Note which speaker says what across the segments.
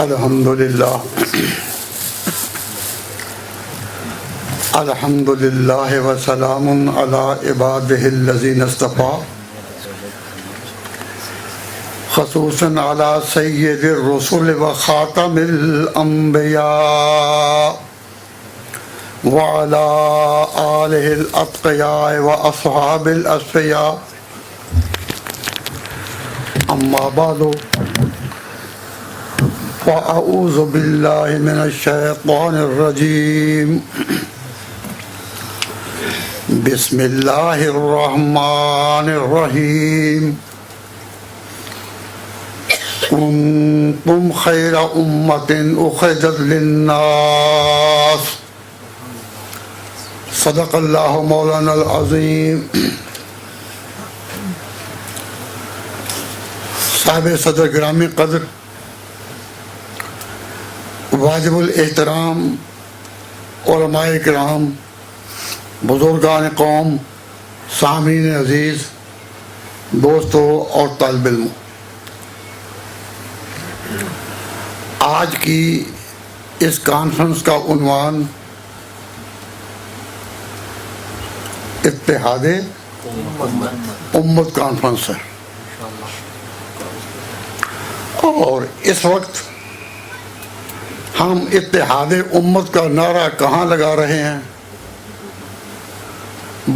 Speaker 1: الحمدللہ الحمدللہ وسلام علی عبادہ الذین اصطفیٰ خصوصاً علی سید الرسل و خاتم الانبیاء وعلی آلہ الاتقیاء و اصحاب الاصفیاء اما بعد فأعوذ باللہ من الشیطان الرجیم بسم اللہ الرحمن الرحیم کنتم خیر امت اخرجت للناس صدق اللہ مولانا العظیم. صاحب صدر گرامی قدر، واجب الاحترام علماء کرام، بزرگان قوم، سامعین عزیز، دوستوں اور طالب علموں، آج کی اس کانفرنس کا عنوان اتحاد امت کانفرنس ہے. اور اس وقت ہم اتحاد امت کا نعرہ کہاں لگا رہے ہیں؟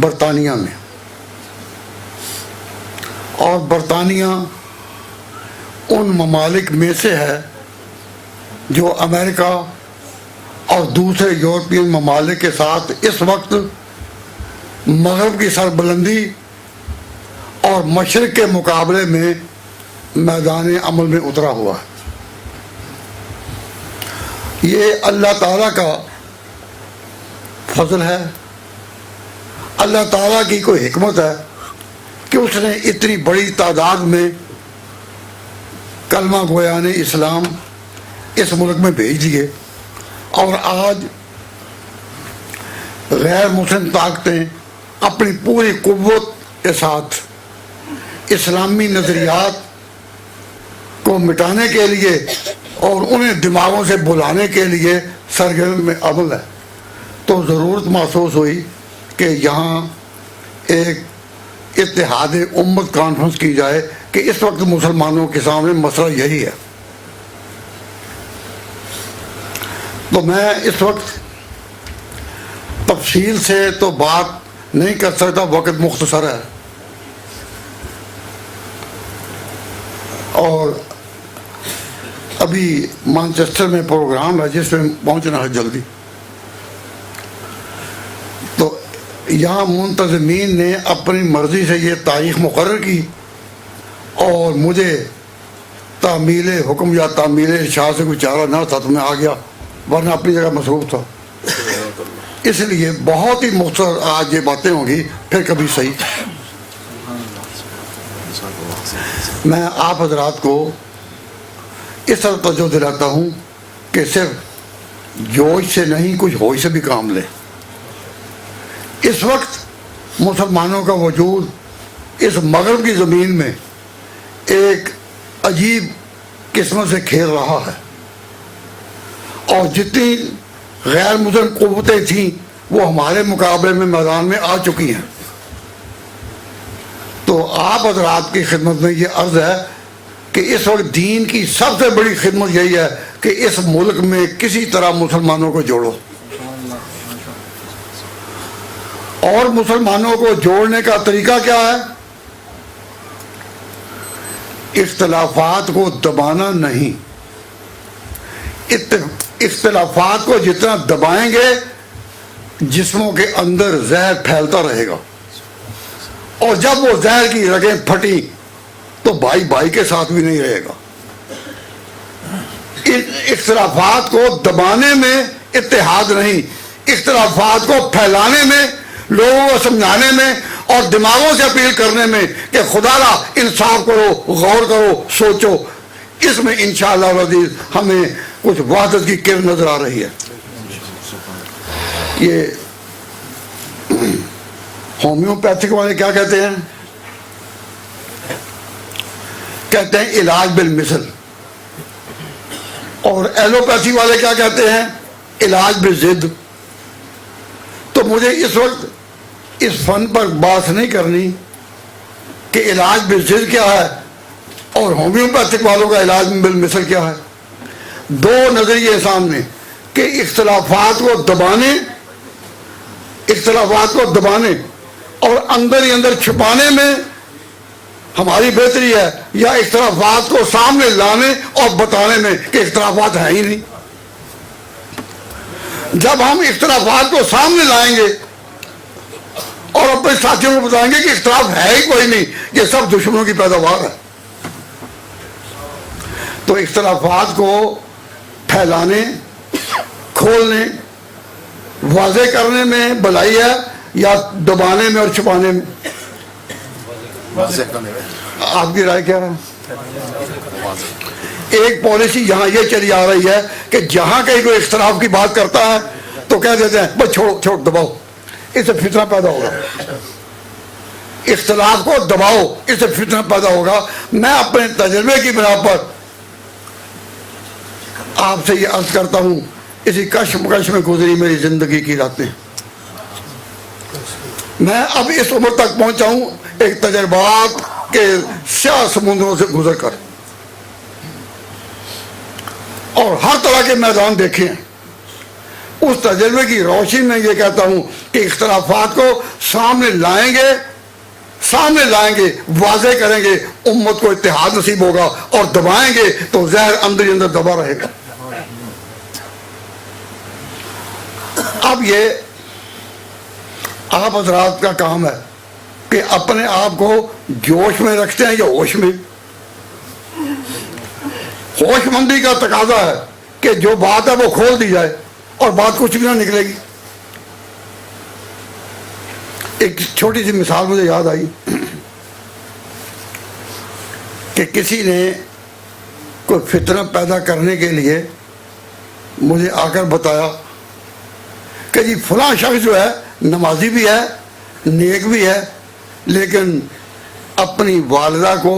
Speaker 1: برطانیہ میں. اور برطانیہ ان ممالک میں سے ہے جو امریکہ اور دوسرے یورپین ممالک کے ساتھ اس وقت مغرب کی سربلندی اور مشرق کے مقابلے میں میدان عمل میں اترا ہوا ہے. یہ اللہ تعالیٰ کا فضل ہے، اللہ تعالیٰ کی کوئی حکمت ہے کہ اس نے اتنی بڑی تعداد میں کلمہ گویان اسلام اس ملک میں بھیج دیے. اور آج غیر مسلم طاقتیں اپنی پوری قوت کے ساتھ اسلامی نظریات کو مٹانے کے لیے اور انہیں دماغوں سے بلانے کے لیے سرگرم میں عمل ہے. تو ضرورت محسوس ہوئی کہ یہاں ایک اتحاد امت کانفرنس کی جائے کہ اس وقت مسلمانوں کے سامنے مسئلہ یہی ہے. تو میں اس وقت تفصیل سے تو بات نہیں کر سکتا، وقت مختصر ہے. اور ابھی مانچسٹر میں پروگرام ہے جس میں پہنچنا ہے جلدی. تو یہاں منتظمین نے اپنی مرضی سے یہ تاریخ مقرر کی اور مجھے تعمیل حکم یا تعمیل ارشاد سے کوئی چارہ نہ تھا تو میں آ گیا، ورنہ اپنی جگہ مصروف تھا. اس لیے بہت ہی مختصر آج یہ باتیں ہوں گی، پھر کبھی صحیح. میں آپ حضرات کو اس طرح توجہ دلاتا ہوں کہ صرف جوش سے نہیں، کچھ ہوش سے بھی کام لیں. اس وقت مسلمانوں کا وجود اس مغرب کی زمین میں ایک عجیب قسمت سے کھیل رہا ہے، اور جتنی غیر مسلم قوتیں تھیں وہ ہمارے مقابلے میں میدان میں آ چکی ہیں. تو آپ حضرات کی خدمت میں یہ عرض ہے کہ اس وقت دین کی سب سے بڑی خدمت یہی ہے کہ اس ملک میں کسی طرح مسلمانوں کو جوڑو. اور مسلمانوں کو جوڑنے کا طریقہ کیا ہے؟ اختلافات کو دبانا نہیں. اختلافات کو جتنا دبائیں گے جسموں کے اندر زہر پھیلتا رہے گا، اور جب وہ زہر کی رگیں پھٹی تو بھائی بھائی کے ساتھ بھی نہیں رہے گا. اختلافات کو دبانے میں اتحاد نہیں، اختلافات کو پھیلانے میں، لوگوں کو سمجھانے میں اور دماغوں سے اپیل کرنے میں کہ خدا را انصاف کرو، غور کرو، سوچو. اس میں انشاءاللہ العزیز ہمیں کچھ وحدت کی کرن نظر آ رہی ہے. یہ ہومیوپیتھک والے کیا کہتے ہیں؟ کہتے ہیں علاج بالمثل. اور ایلوپیتھی والے کیا کہتے ہیں؟ علاج بضد. تو مجھے اس وقت اس فن پر بات نہیں کرنی کہ علاج بضد کیا ہے اور ہومیوپیتھک والوں کا علاج بالمثل کیا ہے. دو نظریے سامنے کہ اختلافات کو دبانے اور اندر ہی اندر چھپانے میں ہماری بہتری ہے، یا اختلافات کو سامنے لانے اور بتانے میں کہ اختلافات ہیں ہی نہیں. جب ہم اختلافات کو سامنے لائیں گے اور اپنے ساتھیوں کو بتائیں گے کہ اختلاف ہے ہی کوئی نہیں، یہ سب دشمنوں کی پیداوار ہے، تو اختلافات کو پھیلانے، کھولنے، واضح کرنے میں بھلائی ہے یا دبانے میں اور چھپانے میں؟ آپ کی رائے کیا ہے؟ ایک پالیسی یہاں یہ چلی آ رہی ہے کہ جہاں کہیں کوئی اختلاف کی بات کرتا ہے تو کہہ دیتے ہیں بس چھوڑ دباؤ، اس سے فتنہ پیدا ہوگا. اختلاف کو دباؤ، اس سے فتنہ پیدا ہوگا. میں اپنے تجربے کی بنا پر آپ سے یہ عرض کرتا ہوں، اسی کشمکش میں گزری میری زندگی کی راتیں. میں اب اس عمر تک پہنچا ہوں ایک تجربات کے سیاہ سمندروں سے گزر کر، اور ہر طرح کے میدان دیکھے ہیں. اس تجربے کی روشنی میں یہ کہتا ہوں کہ اختلافات کو سامنے لائیں گے، واضح کریں گے، امت کو اتحاد نصیب ہوگا، اور دبائیں گے تو زہر اندر ہی اندر دبا رہے گا. اب یہ آپ حضرات کا کام ہے کہ اپنے آپ کو جوش میں رکھتے ہیں یا ہوش میں. ہوش مندی کا تقاضا ہے کہ جو بات ہے وہ کھول دی جائے اور بات کچھ بھی نہ نکلے گی. ایک چھوٹی سی مثال مجھے یاد آئی کہ کسی نے کوئی فتنہ پیدا کرنے کے لیے مجھے آ کر بتایا کہ جی فلاں شخص جو ہے نمازی بھی ہے، نیک بھی ہے، لیکن اپنی والدہ کو،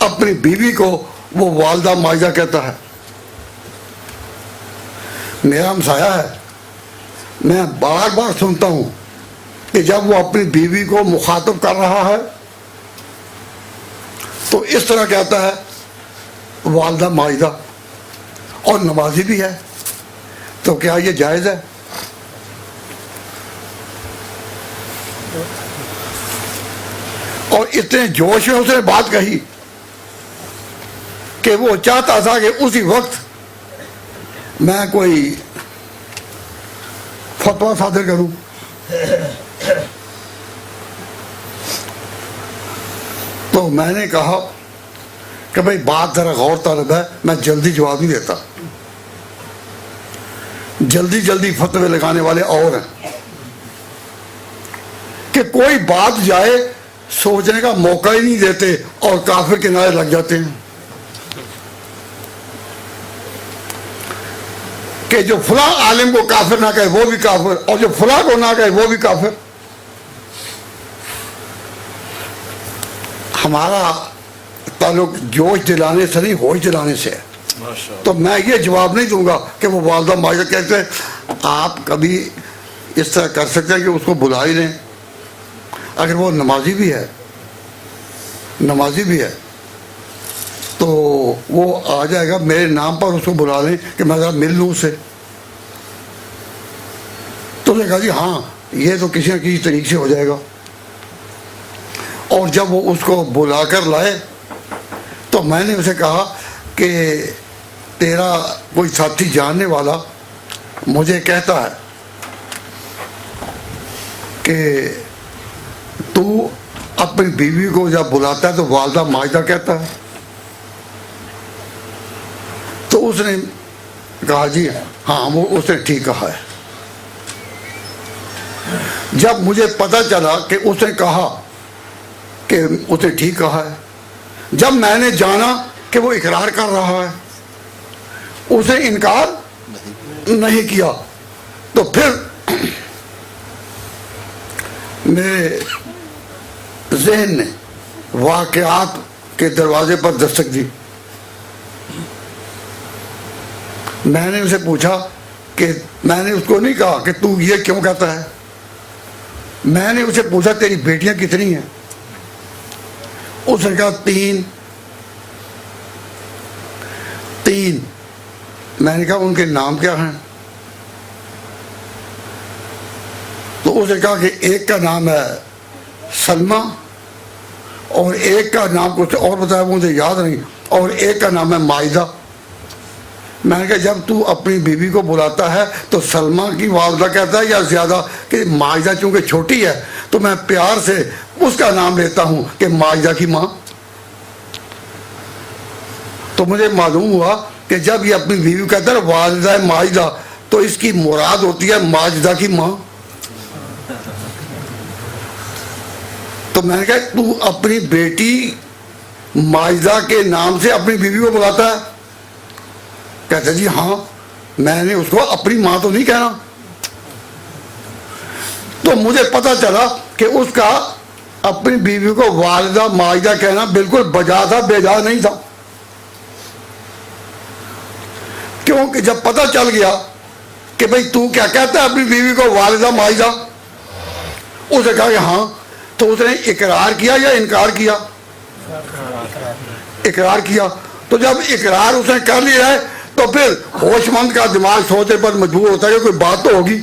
Speaker 1: اپنی بیوی کو وہ والدہ ماجدہ کہتا ہے. میرا ہمسایہ ہے، میں بار بار سنتا ہوں کہ جب وہ اپنی بیوی کو مخاطب کر رہا ہے تو اس طرح کہتا ہے والدہ ماجدہ، اور نمازی بھی ہے. تو کیا یہ جائز ہے؟ اور اتنے جوش میں اس نے بات کہی کہ وہ چاہتا تھا کہ اسی وقت میں کوئی فتویٰ صادر کروں. تو میں نے کہا کہ بھائی بات ذرا غور طلب ہے، میں جلدی جواب نہیں دیتا. جلدی فتوے لگانے والے اور ہیں کہ کوئی بات جائے سوچنے کا موقع ہی نہیں دیتے اور کافر کے نعرے لگ جاتے ہیں کہ جو فلاں عالم کو کافر نہ کہے وہ بھی کافر، اور جو فلاں کو نہ کہے وہ بھی کافر. ہمارا تعلق جوش دلانے سے نہیں، ہوش دلانے سے ہے. تو میں یہ جواب نہیں دوں گا کہ وہ والدہ ماجدہ کہتے ہیں. آپ کبھی اس طرح کر سکتے ہیں کہ اس کو بلا ہی لیں. اگر وہ نمازی بھی ہے تو وہ آ جائے گا، میرے نام پر اس کو بلا لیں کہ میں ذرا مل لوں اس سے. تو نے کہا جی ہاں یہ تو کسی نہ کسی طریقے سے ہو جائے گا. اور جب وہ اس کو بلا کر لائے تو میں نے اسے کہا کہ تیرا کوئی ساتھی جاننے والا مجھے کہتا ہے کہ تو اپنی بیوی کو جب بلاتا ہے تو والدہ ماجدہ کہتا ہے. تو اس نے کہا جی ہاں وہ اس نے ٹھیک کہا ہے. جب مجھے پتا چلا کہ اس نے کہا کہ اس نے ٹھیک کہا ہے، جب میں نے جانا کہ وہ اقرار کر رہا ہے، اسے انکار نہیں کیا، تو پھر میرے ذہن نے واقعات کے دروازے پر دستک دی میں نے اسے پوچھا کہ میں نے اس کو نہیں کہا کہ تو یہ کیوں کہتا ہے، میں نے اسے پوچھا تیری بیٹیاں کتنی ہیں؟ اس نے کہا تین۔ میں نے کہا ان کے نام کیا ہیں؟ تو اس نے کہا کہ ایک کا نام ہے سلمہ اور ایک کا نام کچھ اور بتایا وہ مجھے یاد نہیں، اور ایک کا نام ہے مائدہ۔ میں نے کہا جب تو اپنی بیوی کو بلاتا ہے تو سلمہ کی والدہ کہتا ہے یا زیادہ کہ مائدہ چونکہ چھوٹی ہے تو میں پیار سے اس کا نام لیتا ہوں کہ مائدہ کی ماں؟ تو مجھے معلوم ہوا کہ جب یہ اپنی بیوی کو کہتا ہے والدہ مائدہ تو اس کی مراد ہوتی ہے ماجدہ کی ماں۔ تو میں نے کہا تو اپنی بیٹی ماجدہ کے نام سے اپنی بیوی کو بلاتا ہے؟ کہتا جی ہاں، میں نے اس کو اپنی ماں تو نہیں کہنا۔ تو مجھے پتا چلا کہ اس کا اپنی بیوی کو والدہ ماجدہ کہنا بالکل بجا تھا، بے جا نہیں تھا، کیونکہ جب پتا چل گیا کہ بھئی تو کیا کہتا ہے اپنی بیوی کو والدہ ماجدہ، اس نے کہا کہ ہاں، تو اس نے اقرار کیا یا انکار کیا؟ اقرار کیا۔ تو جب اقرار اس نے کر لیا ہے تو پھر ہوش مند کا دماغ سوچنے پر مجبور ہوتا ہے کہ کوئی بات تو ہوگی،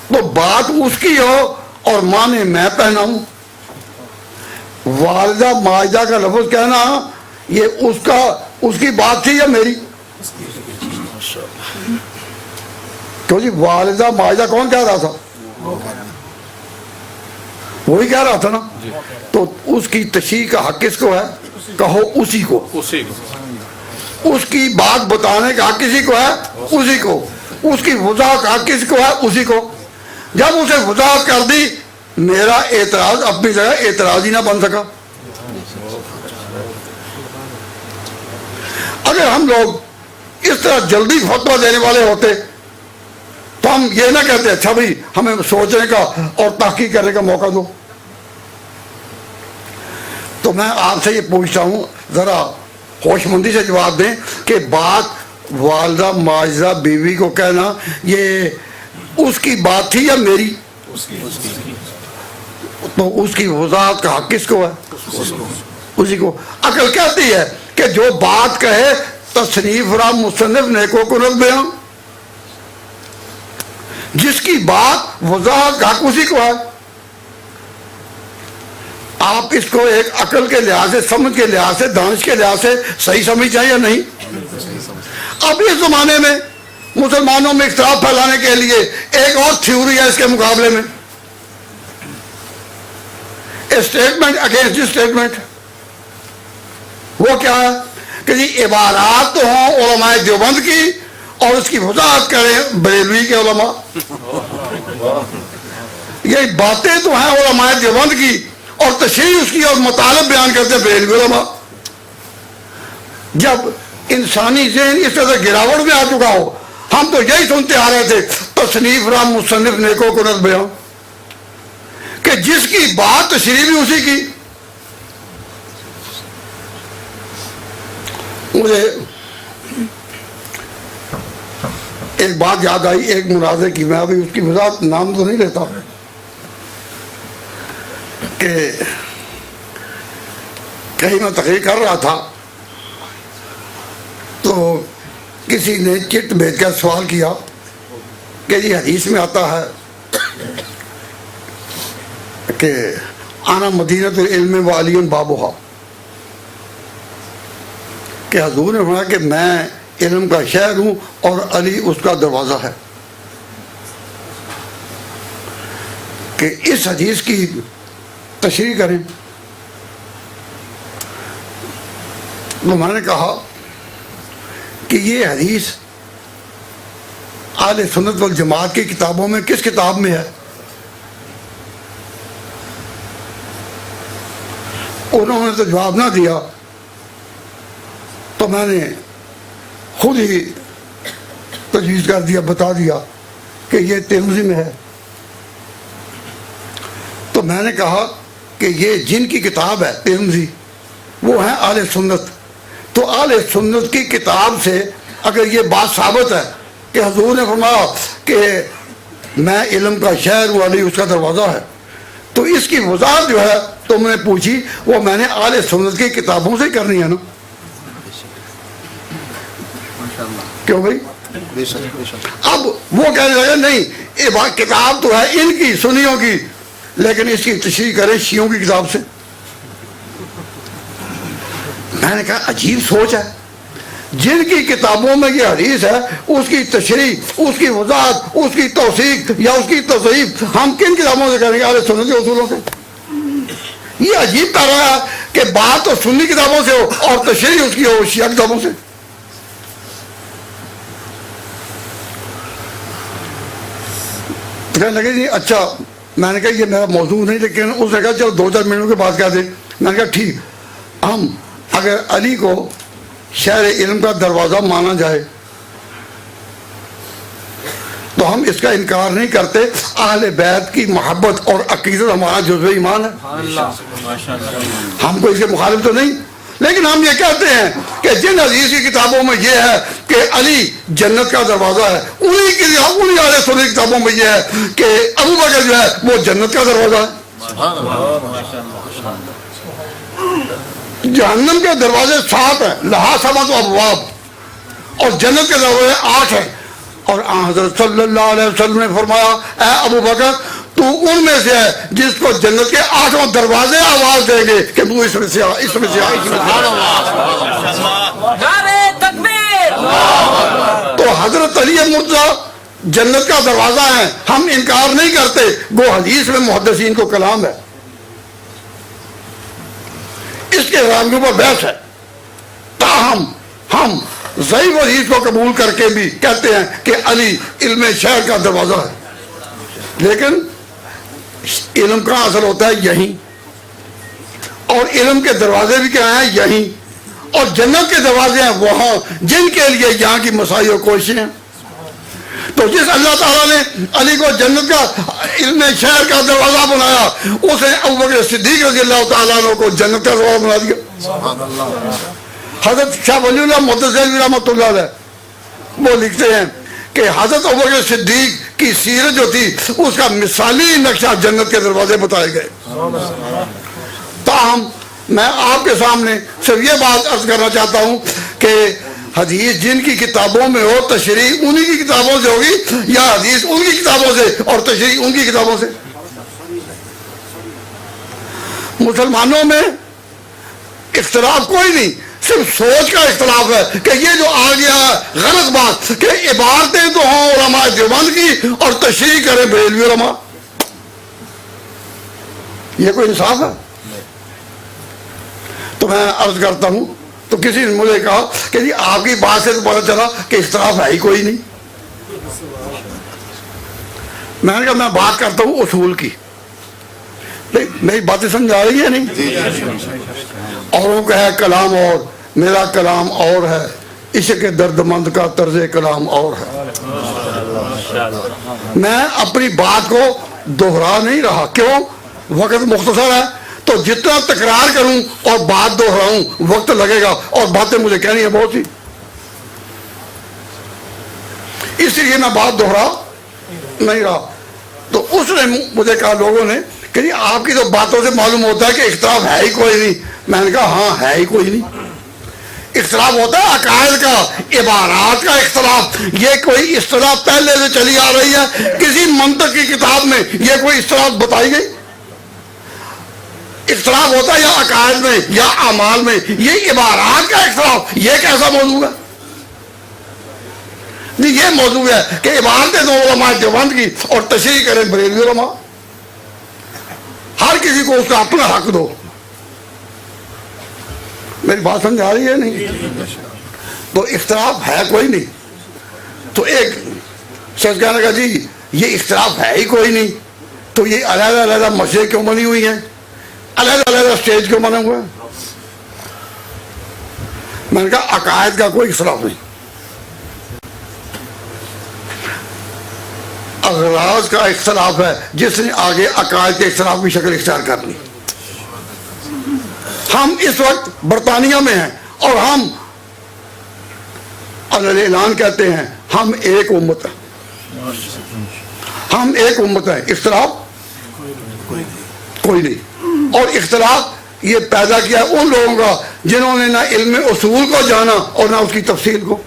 Speaker 1: تو بات اس کی ہو اور ماں نے میں پہنا ہوں۔ والدہ ماجدہ کا لفظ کہنا یہ اس کی بات تھی یا میری؟ تو جی والدہ ماجدہ کون کہہ رہا تھا؟ وہی کہہ رہا تھا نا۔ تو اس کی تشریح کا حق کس کو ہے؟ کہو اسی کو۔ اس کی بات بتانے کا حق کسی کو ہے؟ اسی کو۔ اس کی وضاحت کا حق کس کو ہے؟ اسی کو۔ جب اسے وضاحت کر دی میرا اعتراض اپنی جگہ اعتراض ہی نہ بن سکا۔ اگر ہم لوگ اس طرح جلدی فتویٰ دینے والے ہوتے تو ہم یہ نہ کہتے اچھا بھائی ہمیں سوچنے کا اور تحقیق کرنے کا موقع دو۔ تو میں آپ سے یہ پوچھتا ہوں ذرا ہوش مندی سے جواب دیں کہ بات والدہ ماجدہ بیوی کو کہنا یہ اس کی بات تھی یا میری؟ تو اس کی وضاحت کا حق کس کو ہے؟ اسی کو۔ عقل کہتی ہے کہ جو بات کہے تصنیف را مصنف نیکو کنت بیان، جس کی بات وضاحت کا حق اسی کو ہے۔ آپ اس کو ایک عقل کے لحاظ سے، سمجھ کے لحاظ سے، دانش کے لحاظ سے صحیح سمجھ چاہیے یا نہیں؟ اب اس زمانے میں مسلمانوں میں اختلاف پھیلانے کے لیے ایک اور تھیوری ہے اس کے مقابلے میں، اسٹیٹمنٹ اگینسٹ اسٹیٹمنٹ۔ وہ کیا ہے کہ جی عبارات تو ہوں علماء دیوبند کی اور اس کی وضاحت کریں بریلوی کے علماء۔ یہ باتیں تو ہیں علماء دیوبند کی اور تشریح اس کی اور مطالب بیان کرتے ہیں بریلوی علماء۔ جب انسانی ذہن اس طرح سے گراوٹ میں آ چکا ہو، ہم تو یہی سنتے آ رہے تھے تصنیف را مصنف نیکو کنت بیان، کہ جس کی بات تشریح بھی اسی کی۔ مجھے ایک بات یاد آئی ایک مناظرے کی، میں ابھی اس کی وضاحت نام تو نہیں لیتا، کہ کہیں میں تقریر کر رہا تھا تو کسی نے چٹ بھیج کر سوال کیا کہ جی حدیث میں آتا ہے کہ انا مدینۃ العلم و علی بابھا، کہ حضور نے فرمایا کہ میں علم کا شہر ہوں اور علی اس کا دروازہ ہے، کہ اس حدیث کی تشریح کریں۔ تو میں نے کہا کہ یہ حدیث اہل سنت والجماعت کی کتابوں میں کس کتاب میں ہے؟ انہوں نے تو جواب نہ دیا، تو میں نے خود ہی تجویز کر دیا، بتا دیا کہ یہ ترمذی میں ہے۔ تو میں نے کہا کہ یہ جن کی کتاب ہے ترمذی وہ ہیں اہل سنت، تو اہل سنت کی کتاب سے اگر یہ بات ثابت ہے کہ حضور نے فرمایا کہ میں علم کا شہر ہوں، علی اس کا دروازہ ہے، تو اس کی وضاحت جو ہے تم نے پوچھی وہ میں نے اہل سنت کی کتابوں سے کرنی ہے نا. کیوں بھائی؟ اب وہ کہنے لگے نہیں یہ بات کتاب تو ہے ان کی سنیوں کی، لیکن اس کی تشریح کریں شیعوں کی کتاب سے. میں نے کہا عجیب سوچ ہے، جن کی کتابوں میں یہ حدیث ہے اس کی تشریح، اس کی وضاحت، اس کی توثیق یا اس کی تصحیح ہم کن کتابوں سے کریں گے؟ اہل سنت کے اصولوں سے. یہ عجیب کر رہا ہے کہ بات تو سنی کتابوں سے ہو اور تشریح اس کی ہو شیعہ کتابوں سے. کہنے لگے جی اچھا. میں نے کہا یہ میرا موضوع نہیں، لیکن اس نے کہا چلو 2-4 منٹوں کے بعد کہہ دیں. میں نے کہا ٹھیک، ہم اگر علی کو شہر علم کا دروازہ مانا جائے تو ہم اس کا انکار نہیں کرتے، اہل بیت کی محبت اور عقیدت ہمارا جزو ایمان ہے، ہم کو اس کے مخالف تو نہیں. لیکن ہم یہ کہتے ہیں کہ جن حدیث کی کتابوں میں یہ ہے کہ علی جنت کا دروازہ ہے، انہی اہل سنت کی کتابوں میں یہ ہے کہ ابو بکر جو ہے وہ جنت کا دروازہ ہے. جہنم کے دروازے 7 ہیں، لہا 7 ابواب، اور جنت کے دروازے 8 ہیں. اور حضرت صلی اللہ علیہ وسلم نے فرمایا اے ابو بکر تو ان میں سے ہے جس کو جنت کے 8 دروازے آواز دیں گے کہ تو اس میں سے آ، اس میں سے آ، اس میں سے آ.
Speaker 2: نعرہ تکبیر.
Speaker 1: تو حضرت علی مرتضیٰ جنت کا دروازہ ہے، ہم انکار نہیں کرتے. وہ حدیث میں محدثین کو کلام ہے، اس کے نام کے اوپر بحث ہے. تاہم ہم ضعیف حدیث کو قبول کر کے بھی کہتے ہیں کہ علی علم شہر کا دروازہ ہے. لیکن علم کا اصل ہوتا ہے یہیں، اور علم کے دروازے بھی کیا ہیں؟ یہیں. اور جنت کے دروازے ہیں وہاں جن کے لیے یہاں کی مساعی و کوششیں ہیں. تو جس اللہ تعالیٰ نے علی کو جنت کا علم شہر کا دروازہ بنایا، اس نے ابوبکر صدیق رضی اللہ تعالیٰ عنہ کو جنت کا دروازہ بنا دیا. حضرت شاہ ولی اللہ محدث رحمۃ اللہ علیہ وہ لکھتے ہیں کہ حضرت ابوبکر صدیق کی سیرت جو تھی اس کا مثالی نقشہ جنت کے دروازے بتائے گئے. تاہم میں آپ کے سامنے صرف یہ بات عرض کرنا چاہتا ہوں کہ حدیث جن کی کتابوں میں ہو تشریح انہی کی کتابوں سے ہوگی، یا حدیث ان کی کتابوں سے اور تشریح ان کی کتابوں سے. مسلمانوں میں اختلاف کوئی نہیں، صرف سوچ کا اختلاف ہے کہ یہ جو آ گیا غلط بات کہ عبارتیں تو ہوں علماء دیوبند کی اور تشریح کریں بریلوی علماء. یہ کوئی انصاف ہے؟ تو میں عرض کرتا ہوں، تو کسی نے مجھے کہا کہ جی آپ کی بات سے تو پتا چلا کہ اختلاف ہے ہی کوئی نہیں. میں نے کہا میں بات کرتا ہوں اصول کی. میری باتیں سمجھ آ رہی ہے نہیں؟ اوروں کا ہے کلام اور میرا کلام اور ہے، عشق درد مند کا طرز کلام اور ہے. میں اپنی بات کو دوہرا نہیں رہا، کیوں؟ وقت مختصر ہے، تو جتنا تکرار کروں اور بات دوہراؤں وقت لگے گا، اور باتیں مجھے کہنی ہے بہت سی، اس لیے میں بات دوہرا نہیں رہا. تو اس نے مجھے کہا لوگوں نے کہ جی آپ کی تو باتوں سے معلوم ہوتا ہے کہ اختلاف ہے ہی کوئی نہیں. میں نے کہا ہاں ہے ہی کوئی نہیں. اختلاف ہوتا ہے عقائد کا، عبارات کا اختلاف. یہ کوئی اصطلاح پہلے سے چلی آ رہی ہے، کسی منطق کی کتاب میں یہ کوئی اصطلاح بتائی گئی؟ اختلاف ہوتا ہے یا عقائد میں یا اعمال میں. یہ عبارات کا اختلاف یہ کیسا موضوع ہے؟ یہ موضوع ہے کہ عبارتیں دو علماء دیوبند کی اور تشریح کریں بریلوی علماء. ہر کسی کو اس کا اپنا حق دو. میری بات سمجھ آ رہی ہے نہیں؟ تو اختلاف ہے کوئی نہیں. تو ایک شخص کہنے کا جی یہ اختلاف ہے ہی کوئی نہیں، تو یہ علیحدہ علیحدہ مسجد کیوں بنی ہوئی ہیں، علیحدہ علیحدہ اسٹیج کیوں بنے ہوئے ہیں؟ میں نے کہا عقائد کا کوئی اختلاف نہیں، اغراض کا اختلاف ہے جس نے آگے عقائد کے اختلاف کی شکل اختیار کر لی. ہم اس وقت برطانیہ میں ہیں اور ہم اعلان کہتے ہیں ہم ایک امت ہیں، ہم ایک امت ہیں، اختلاف کوئی نہیں. اور اختلاف یہ پیدا کیا ان لوگوں کا جنہوں نے نہ علم اصول کو جانا اور نہ اس کی تفصیل کو.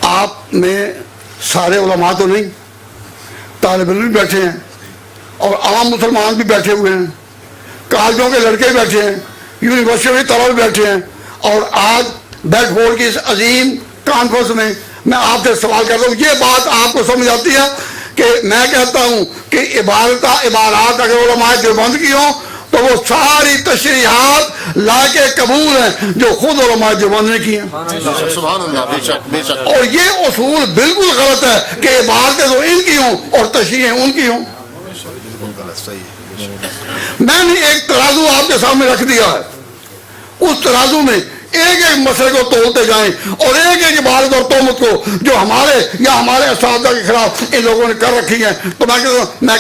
Speaker 1: آپ میں سارے علماء تو نہیں، طالب علم بھی بیٹھے ہیں اور عام مسلمان بھی بیٹھے ہوئے ہیں، کالجوں کے لڑکے بیٹھے ہیں، یونیورسٹیوں کے طلبہ بھی بیٹھے ہیں. اور آج بیڈ فورڈ کی اس عظیم کانفرنس میں آپ سے سوال کرتا ہوں، یہ بات آپ کو سمجھ آتی ہے کہ میں کہتا ہوں کہ عبارات اگر علماء دیوبند کی ہوں تو وہ ساری تشریحات لا کے قبول ہیں جو خود علماء دیوبند نے کی ہیں.
Speaker 3: سبحان اللہ. بے شک بے شک.
Speaker 1: اور یہ اصول بالکل غلط ہے کہ عبارتیں تو ان کی ہوں اور تشریحیں ان کی ہوں. میں نے ایک ترازو آپ کے سامنے رکھ دیا ہے، اس ترازو میں ایک ایک مسئلے کو تولتے جائیں اور ایک ایک عبارت اور تہمت کو جو ہمارے یا ہمارے اساتذہ کے خلاف ان لوگوں نے کر رکھی ہے تو میں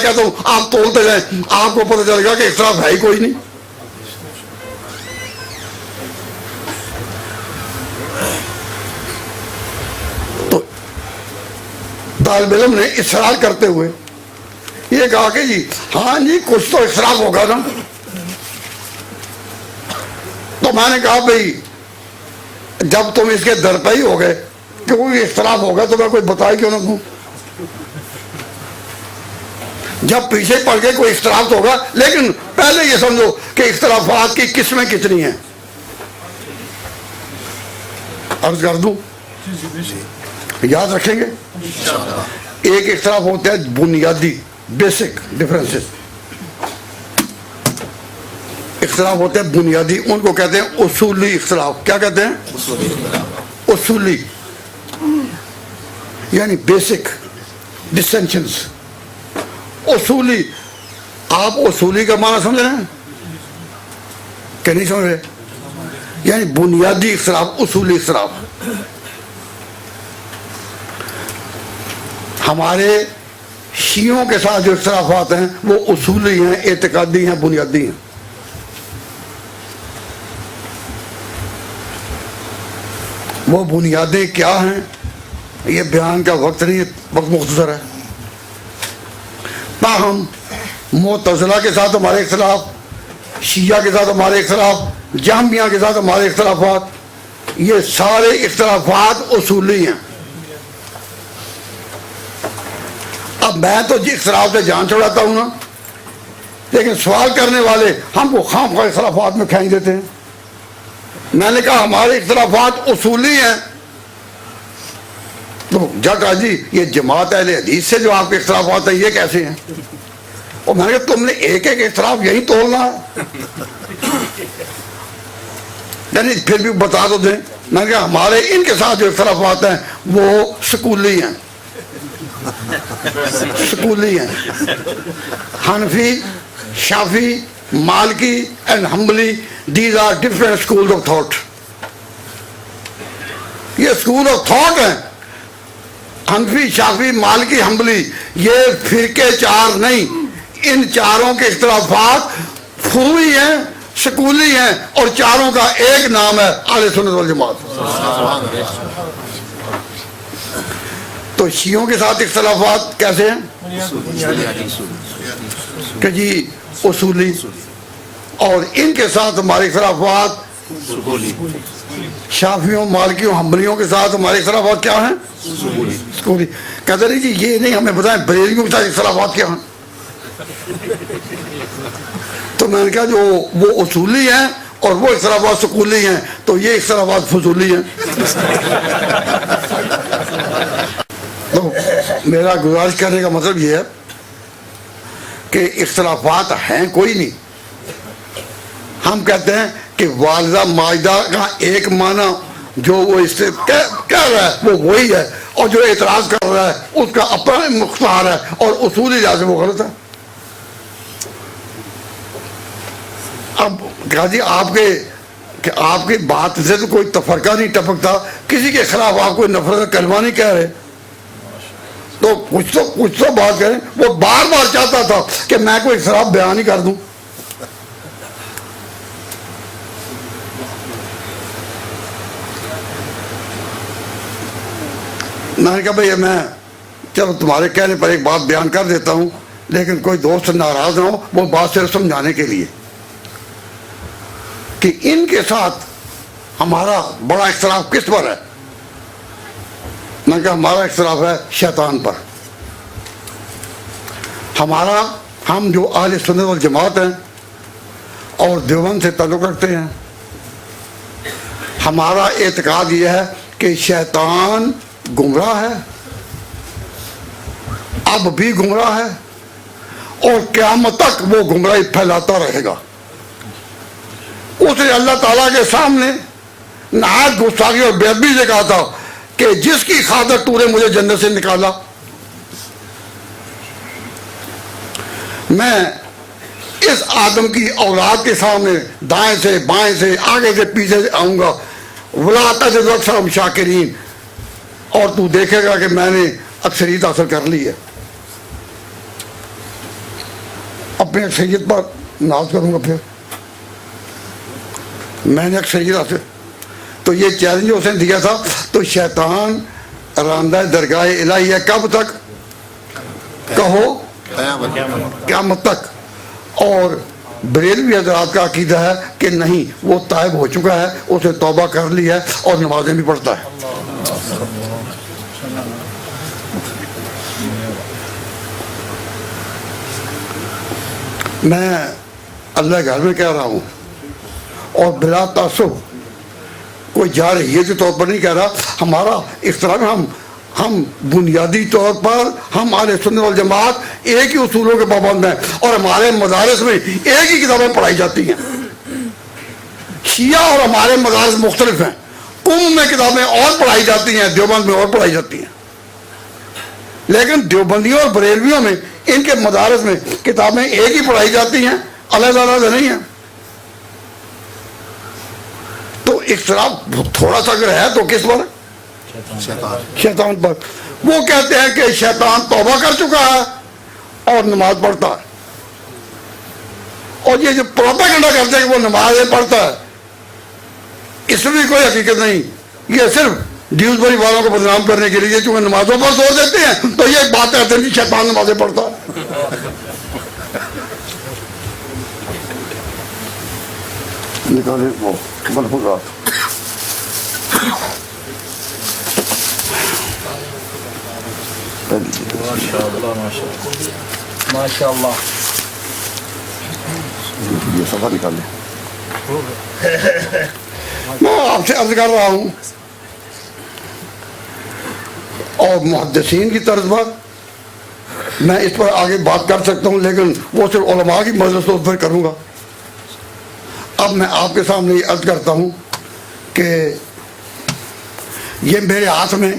Speaker 1: کہتا ہوں آپ تولتے جائیں، آپ کو پتہ چلے گا کہ اختلاف ہے ہی کوئی نہیں. تو طالب علم نے اصرار کرتے ہوئے یہ کہا کہ جی ہاں جی کچھ تو اختلاف ہوگا نا. تو میں نے کہا بھئی جب تم اس کے در پہ ہی ہو گئے کہ کوئی اختلاف ہوگا تو میں کوئی بتائی کیوں نہ دوں. جب پیچھے پڑ گئے کوئی اختلاف ہوگا، لیکن پہلے یہ سمجھو کہ اختلافات کی قسمیں کتنی ہیں. عرض کر دوں، یاد رکھیں گے. ایک اختلاف ہوتا ہے بنیادی بیسک ڈفرینسز، اختلاف ہوتے ہیں بنیادی، ان کو کہتے ہیں اصولی اختلاف. کیا کہتے ہیں؟ اصولی یعنی بیسک ڈسٹینشنز. اصولی، آپ اصولی کا معنی سمجھ رہے ہیں کہ نہیں سمجھ رہے؟ یعنی بنیادی اختلاف، اصولی اختلاف. ہمارے شیعوں کے ساتھ جو اختلافات ہیں وہ اصولی ہیں، اعتقادی ہیں، بنیادی ہیں. وہ بنیادیں کیا ہیں یہ بیان کا وقت نہیں، وقت مختصر ہے. تاہم معتزلہ کے ساتھ ہمارے اختلاف، شیعہ کے ساتھ ہمارے اختلاف، جہمیہ کے ساتھ ہمارے اختلافات، یہ سارے اختلافات اصولی ہیں. اب میں تو جی اختلاف سے جان چھڑاتا ہوں نا، لیکن سوال کرنے والے ہم کو خام خواہ اختلافات میں کھینچ دیتے ہیں. میں نے کہا ہمارے اختلافات اصولی ہیں. تو جا جی یہ جماعت اہل حدیث سے جو آپ کے اختلافات ہیں یہ کیسے ہیں؟ اور میں نے کہا تم نے ایک ایک اختلاف یہی تولنا ہے، یعنی پھر بھی بتا تو دیں. میں نے کہا ہمارے ان کے ساتھ جو اختلافات ہیں وہ سکولی ہیں، سکولی ہیں. Hanafi, Shafi, Maliki and Hanbali, these are different schools of thought. یہ اسکول آف تھاٹ ہیں. حنفی، شافی، مالکی، حنبلی، یہ فرقے چار نہیں، ان چاروں کے اختلافات فروعی ہیں، سکولی ہیں، اور چاروں کا ایک نام ہے اہل سنت والجماعت. تو شیعوں کے ساتھ اختلافات کیسے ہیں کہ جی اصولی، اور ان کے ساتھ ہمارے اختلافات شافیوں، مالکیوں، حنبلیوں کے ساتھ ہمارے اختلافات کیا ہیں؟ سکولی. کہتے نہیں جی یہ نہیں ہمیں بتائیں بریلویوں کے ساتھ اختلافات کیا ہیں. تو میں نے کہا جو وہ اصولی ہیں اور وہ اختلافات سکولی ہیں تو یہ اختلافات فضولی ہیں. تو میرا گزارش کرنے کا مطلب یہ ہے کہ اختلافات ہیں کوئی نہیں. ہم کہتے ہیں کہ والدہ ماجدہ کا ایک معنی جو وہ اس سے کہہ رہا ہے وہ وہی ہے، اور جو اعتراض کر رہا ہے اس کا اپنا مختار ہے اور اصولی لحاظ سے وہ غلط ہے. اب کہا جی آپ کی بات سے تو کوئی تفرقہ نہیں ٹپکتا، کسی کے خلاف آپ کوئی نفرت کلمہ نہیں کہہ رہے، تو کچھ تو بات کریں. وہ بار بار چاہتا تھا کہ میں کوئی اختلاف بیان ہی کر دوں. میں نے کہا بھئی میں چلو تمہارے کہنے پر ایک بات بیان کر دیتا ہوں، لیکن کوئی دوست ناراض نہ ہو، وہ بات صرف سمجھانے کے لیے کہ ان کے ساتھ ہمارا بڑا اختلاف کس پر ہے۔ میں نے کہا ہمارا اختلاف ہے شیطان پر۔ ہم جو اہل سنت والجماعت ہیں اور دیوبند سے تعلق رکھتے ہیں، ہمارا اعتقاد یہ ہے کہ شیطان گمراہ ہے، اب بھی گمراہ ہے، اور قیامت تک وہ گمراہی پھیلاتا رہے گا۔ اس نے اللہ تعالیٰ کے سامنے نہایت گستاخی اور بے ادبی سے کہا تھا کہ جس کی خاطر تو نے مجھے جنت سے نکالا، میں اس آدم کی اولاد کے سامنے دائیں سے بائیں سے آگے سے پیچھے سے آؤں گا، ولا تجد اکثرهم شاکرین، اور تو دیکھے گا کہ میں نے اکثریت حاصل کر لی ہے، اپنی اکثریت پر ناز کروں گا، پھر میں نے اکثریت حاصل۔ تو یہ چیلنج اس نے دیا تھا۔ تو شیطان راندہ درگاہ الہی ہے کب تک؟ کہو قیامت تک۔ اور بریلوی حضرات کا عقیدہ ہے کہ نہیں، وہ تائب ہو چکا ہے، اس نے توبہ کر لی ہے اور نمازیں بھی پڑھتا ہے۔ میں اللہ گھر میں کہہ رہا ہوں اور بلا تعصب کوئی جارحیت کے طور پر نہیں کہہ رہا، ہمارا اختلاف ہم بنیادی طور پر ہم اہل سنت والجماعت ایک ہی اصولوں کے پابند ہیں، اور ہمارے مدارس میں ایک ہی کتابیں پڑھائی جاتی ہیں۔ شیعہ اور ہمارے مدارس مختلف ہیں، قم میں کتابیں اور پڑھائی جاتی ہیں، دیوبند میں اور پڑھائی جاتی ہیں، لیکن دیوبندیوں اور بریلویوں میں ان کے مدارس میں کتابیں ایک ہی پڑھائی جاتی ہیں، الگ الگ نہیں ہیں۔ تو اختلاف تھوڑا سا اگر ہے تو کس پر؟ شیطان پر۔ وہ کہتے ہیں کہ شیطان توبہ کر چکا ہے اور نماز پڑھتا ہے، اور یہ جو پروپیگنڈا کرتے ہیں کہ وہ نماز پڑھتا ہے، اس میں بھی کوئی حقیقت نہیں، یہ صرف ڈیوزبری والوں کو بدنام کرنے کے لیے، چونکہ نمازوں پر زور دیتے ہیں تو یہ ایک بات کہتے ہیں کہ شیطان نمازیں پڑھتا ہے۔ نکالے وہ ملفوظات۔
Speaker 2: ماشاء اللہ
Speaker 1: یہ صفحہ نکال لیں۔ میں آپ سے عرض کر رہا ہوں، اور محدثین کی طرز پر میں اس پر آگے بات کر سکتا ہوں، لیکن وہ صرف علماء کی مجلس تو پھر کروں گا۔ اب میں آپ کے سامنے یہ عرض کرتا ہوں کہ یہ میرے ہاتھ میں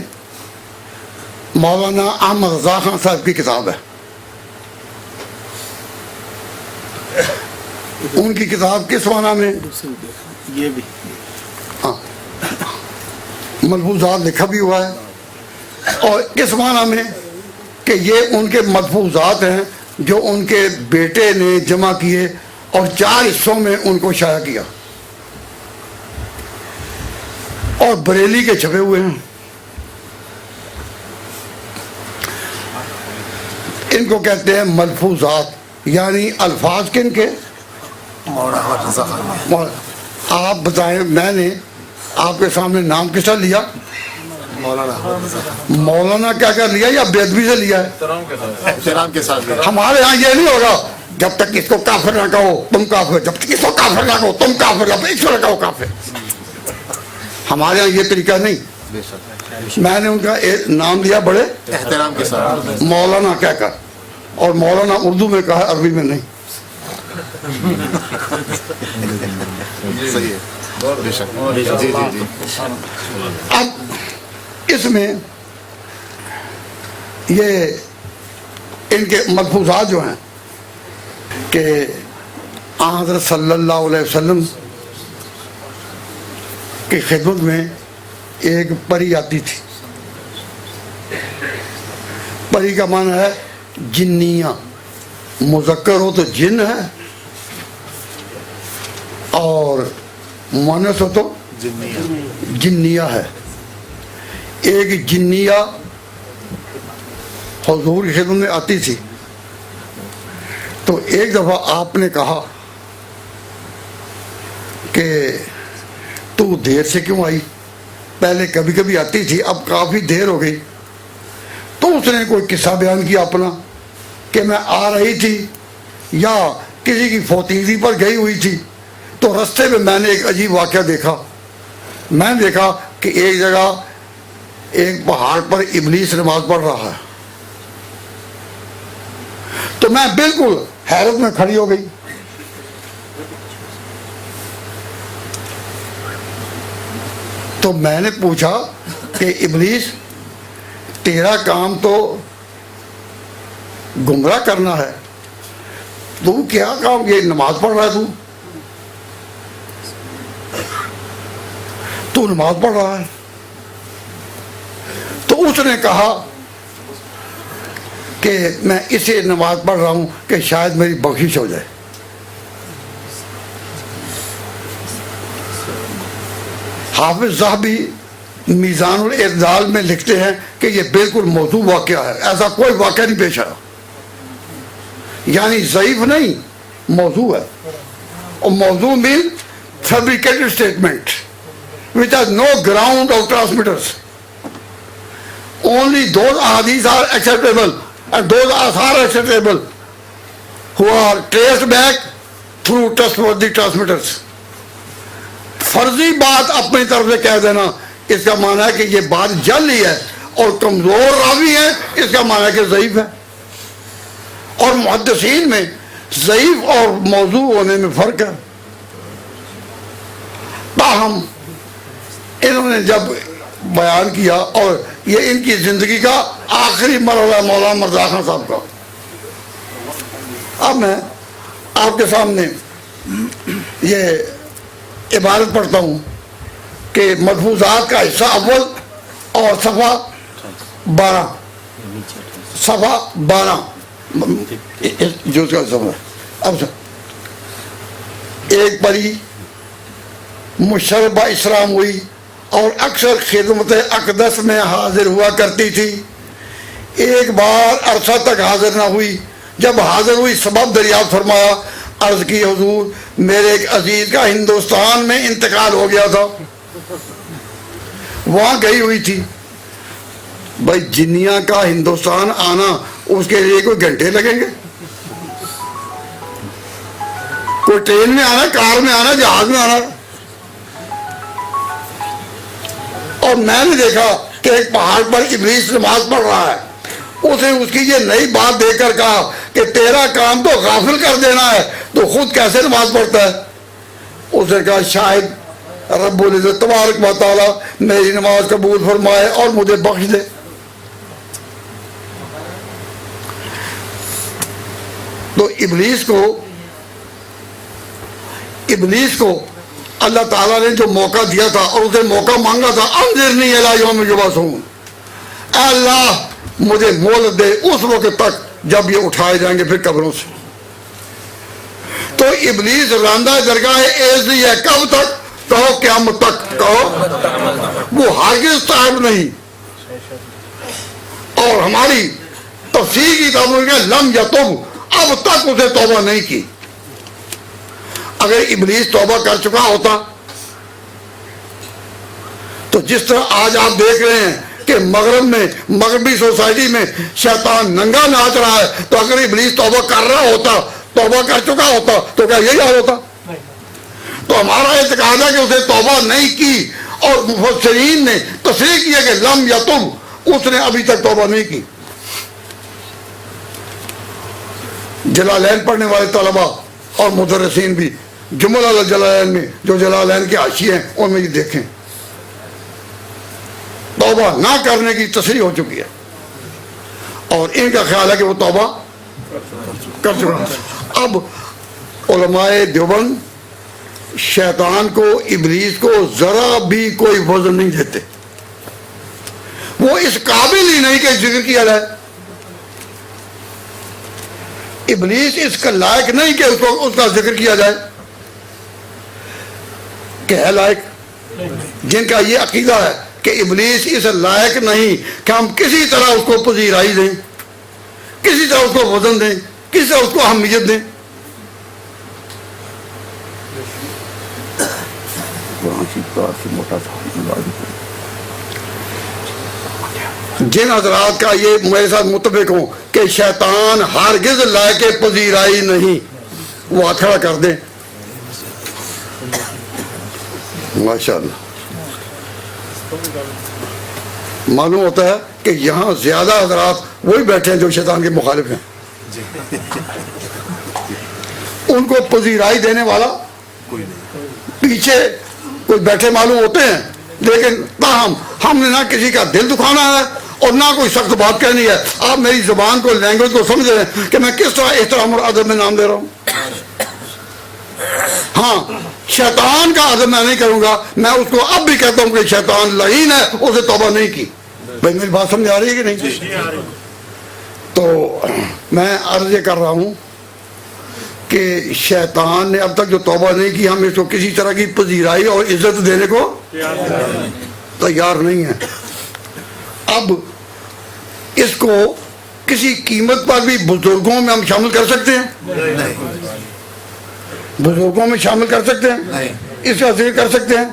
Speaker 1: مولانا احمد رضا خان صاحب کی کتاب ہے۔ ان کی کتاب کس معنی میں؟
Speaker 2: یہ بھی
Speaker 1: ملفوظات لکھا بھی ہوا ہے، اور اس معنی میں کہ یہ ان کے ملفوظات ہیں جو ان کے بیٹے نے جمع کیے اور 4 حصوں میں ان کو شائع کیا، اور بریلی کے چھپے ہوئے ہیں۔ ان کو کہتے ہیں ملفوظات، یعنی الفاظ کن کے؟ آپ بتائیں، میں نے آپ کے سامنے نام کس طرح لیا؟ مولانا کیا کر لیا یا بے ادبی سے لیا ہے؟
Speaker 3: احترام کے ساتھ
Speaker 1: ہمارے ہاں یہ نہیں ہوگا جب تک اس کو کافر نہ کہو تم کافر، جب تک اس کو کافر نہ کہو تم کافر، اب اس کو نہ کہو کافر۔ ہمارے ہاں یہ طریقہ نہیں۔ میں نے ان کا نام لیا بڑے
Speaker 3: احترام کے ساتھ
Speaker 1: مولانا کہہ کر، اور مولانا اردو میں کہا، عربی میں نہیں۔
Speaker 3: صحیح ہے، بے شک، جی جی جی۔
Speaker 1: اب اس میں یہ ان کے ملفوظات جو ہیں کہ حضرت صلی اللہ علیہ وسلم کی خدمت میں ایک پری آتی تھی۔ پری کا معنی ہے جنیہ، مذکر ہو تو جن ہے، اور مؤنث ہو تو جنیہ ہے۔ ایک جنیہ حضور کی خدمت میں آتی تھی تو ایک دفعہ آپ نے کہا کہ تو دیر سے کیوں آئی؟ پہلے کبھی کبھی آتی تھی، اب کافی دیر ہو گئی۔ تو اس نے کوئی قصہ بیان کیا اپنا کہ میں آ رہی تھی یا کسی کی فوتیزی پر گئی ہوئی تھی، تو رستے میں میں نے ایک عجیب واقعہ دیکھا۔ میں نے دیکھا کہ ایک جگہ ایک پہاڑ پر ابلیس نماز پڑھ رہا ہے، تو میں بالکل حیرت میں کھڑی ہو گئی۔ تو میں نے پوچھا کہ ابلیس تیرا کام تو گمراہ کرنا ہے، تو کیا کام یہ نماز پڑھ رہا ہے؟ تو نماز پڑھ رہا ہے؟ تو اس نے کہا کہ میں اسے نماز پڑھ رہا ہوں کہ شاید میری بخشش ہو جائے۔ حافظ ذہبی میزان الاعتدال میں لکھتے ہیں کہ یہ بالکل موضوع واقعہ ہے، ایسا کوئی واقعہ نہیں پیش آیا، یعنی ضعیف نہیں، موضوع ہے۔ اور موضوع مین fabricated statement which has no ground of transmitters. Only those ahadith are acceptable and those are acceptable who are traced back through trustworthy transmitters. فرضی بات اپنی طرف سے کہہ دینا، اس کا معنی ہے کہ یہ بات جعلی ہے، اور کمزور راوی ہے، اس کا معنی ہے کہ ضعیف ہے۔ اور محدثین میں ضعیف اور موضوع ہونے میں فرق ہے۔ تاہم انہوں نے جب بیان کیا، اور یہ ان کی زندگی کا آخری مرحلہ مولانا مرزا خان صاحب کا۔ اب میں آپ کے سامنے یہ عبارت پڑھتا ہوں کہ ملفوظات کا حصہ اول اور صفحہ 12 جو اس کا صفحہ اب ایک پری مشربہ اسلام ہوئی اور اکثر خدمت اقدس میں حاضر ہوا کرتی تھی۔ ایک بار عرصہ تک حاضر نہ ہوئی، جب حاضر ہوئی سبب دریافت فرمایا۔ عرض کی حضور میرے ایک عزیز کا ہندوستان میں انتقال ہو گیا تھا، وہاں گئی ہوئی تھی۔ بھائی جنیا کا ہندوستان آنا اس کے لیے کوئی گھنٹے لگیں گے؟ کوئی ٹرین میں آنا، کار میں آنا، جہاز میں آنا۔ اور میں نے دیکھا کہ ایک پہاڑ پر ابلیس نماز پڑھ رہا ہے، اسے اس کی یہ نئی بات دیکھ کر کہا کہ تیرا کام تو غافل کر دینا ہے، تو خود کیسے نماز پڑھتا ہے؟ اس نے کہا شاید رب العزت تبارک و تعالیٰ میری نماز قبول فرمائے اور مجھے بخش دے۔ تو ابلیس کو اللہ تعالیٰ نے جو موقع دیا تھا اور اسے موقع مانگا تھا، انذرنی الی یوم یبعثون، اے اللہ مجھے مہلت دے اس وقت تک جب یہ اٹھائے جائیں گے پھر قبروں سے۔ تو ابلیس راندہ درگاہ ایزی ہے، کب تک؟ کہو قیامت تک، کہو وہ ہرگز تائب نہیں۔ اور ہماری تفسیر کی تعبیر ہے لم یتب، اب تک اسے توبہ نہیں کی۔ اگر ابلیس توبہ کر چکا ہوتا تو جس طرح آج آپ دیکھ رہے ہیں کہ مغرب میں، مغربی سوسائٹی میں شیطان ننگا ناچ رہا ہے، تو اگر ابلیس توبہ کر رہا ہوتا، توبہ کر چکا ہوتا، تو کیا یہی حال ہوتا؟ تو ہمارا اعتقاد ہے کہ اسے توبہ نہیں کی، اور مفسرین نے تصریح کیا کہ لم یتب، اس نے ابھی تک توبہ نہیں کی۔ جلالین پڑھنے والے طلبہ اور مدرسین بھی جمل علی جلالین میں جو جلالین کے حاشیے ہیں ان میں یہ دیکھیں، توبہ نہ کرنے کی تصریح ہو چکی ہے، اور ان کا خیال ہے کہ وہ توبہ کر چکا۔ اب علماء دیوبند شیطان کو، ابلیس کو ذرا بھی کوئی وزن نہیں دیتے، وہ اس قابل ہی نہیں کہ ذکر کیا جائے۔ ابلیس اس کا لائق نہیں کہ اس کا ذکر کیا جائے، کہ ہے لائق؟ جن کا یہ عقیدہ ہے کہ ابلیس اس لائق نہیں کہ ہم کسی طرح اس کو پذیرائی دیں، کسی طرح اس کو وزن دیں، کسی طرح اس کو اہمیت دیں. جن حضرات کا یہ میرے ساتھ متفق ہوں کہ شیطان ہرگز لائق پذیرائی نہیں، وہ ہاتھ کھڑا کر دیں. ماشاءاللہ. معلوم ہوتا ہے کہ یہاں زیادہ حضرات وہی بیٹھے ہیں جو شیطان کے مخالف ہیں. ان کو پذیرائی دینے والا پیچھے کوئی بیٹھے معلوم ہوتے ہیں، لیکن تاہم ہم نے نہ کسی کا دل دکھانا ہے اور نہ کوئی سخت بات کہنی ہے. آپ میری زبان کو، لینگویج کو سمجھ رہے ہیں کہ میں کس طرح احترام اور ادب میں نام دے رہا ہوں. ہاں، شیطان کا ادب میں نہیں کروں گا. میں اس کو اب بھی کہتا ہوں کہ شیطان لعین ہے، اسے توبہ نہیں کی. بھائی میری بات سمجھ آ رہی ہے کہ نہیں؟ تو میں عرض یہ کر رہا ہوں کہ شیطان نے اب تک جو توبہ نہیں کی، ہم اس کو کسی طرح کی پذیرائی اور عزت دینے کو تیار نہیں ہے. اب اس کو کسی قیمت پر بھی بزرگوں میں ہم شامل کر سکتے ہیں؟ بزرگوں میں شامل کر سکتے ہیں؟ اس کا ذکر کر سکتے ہیں؟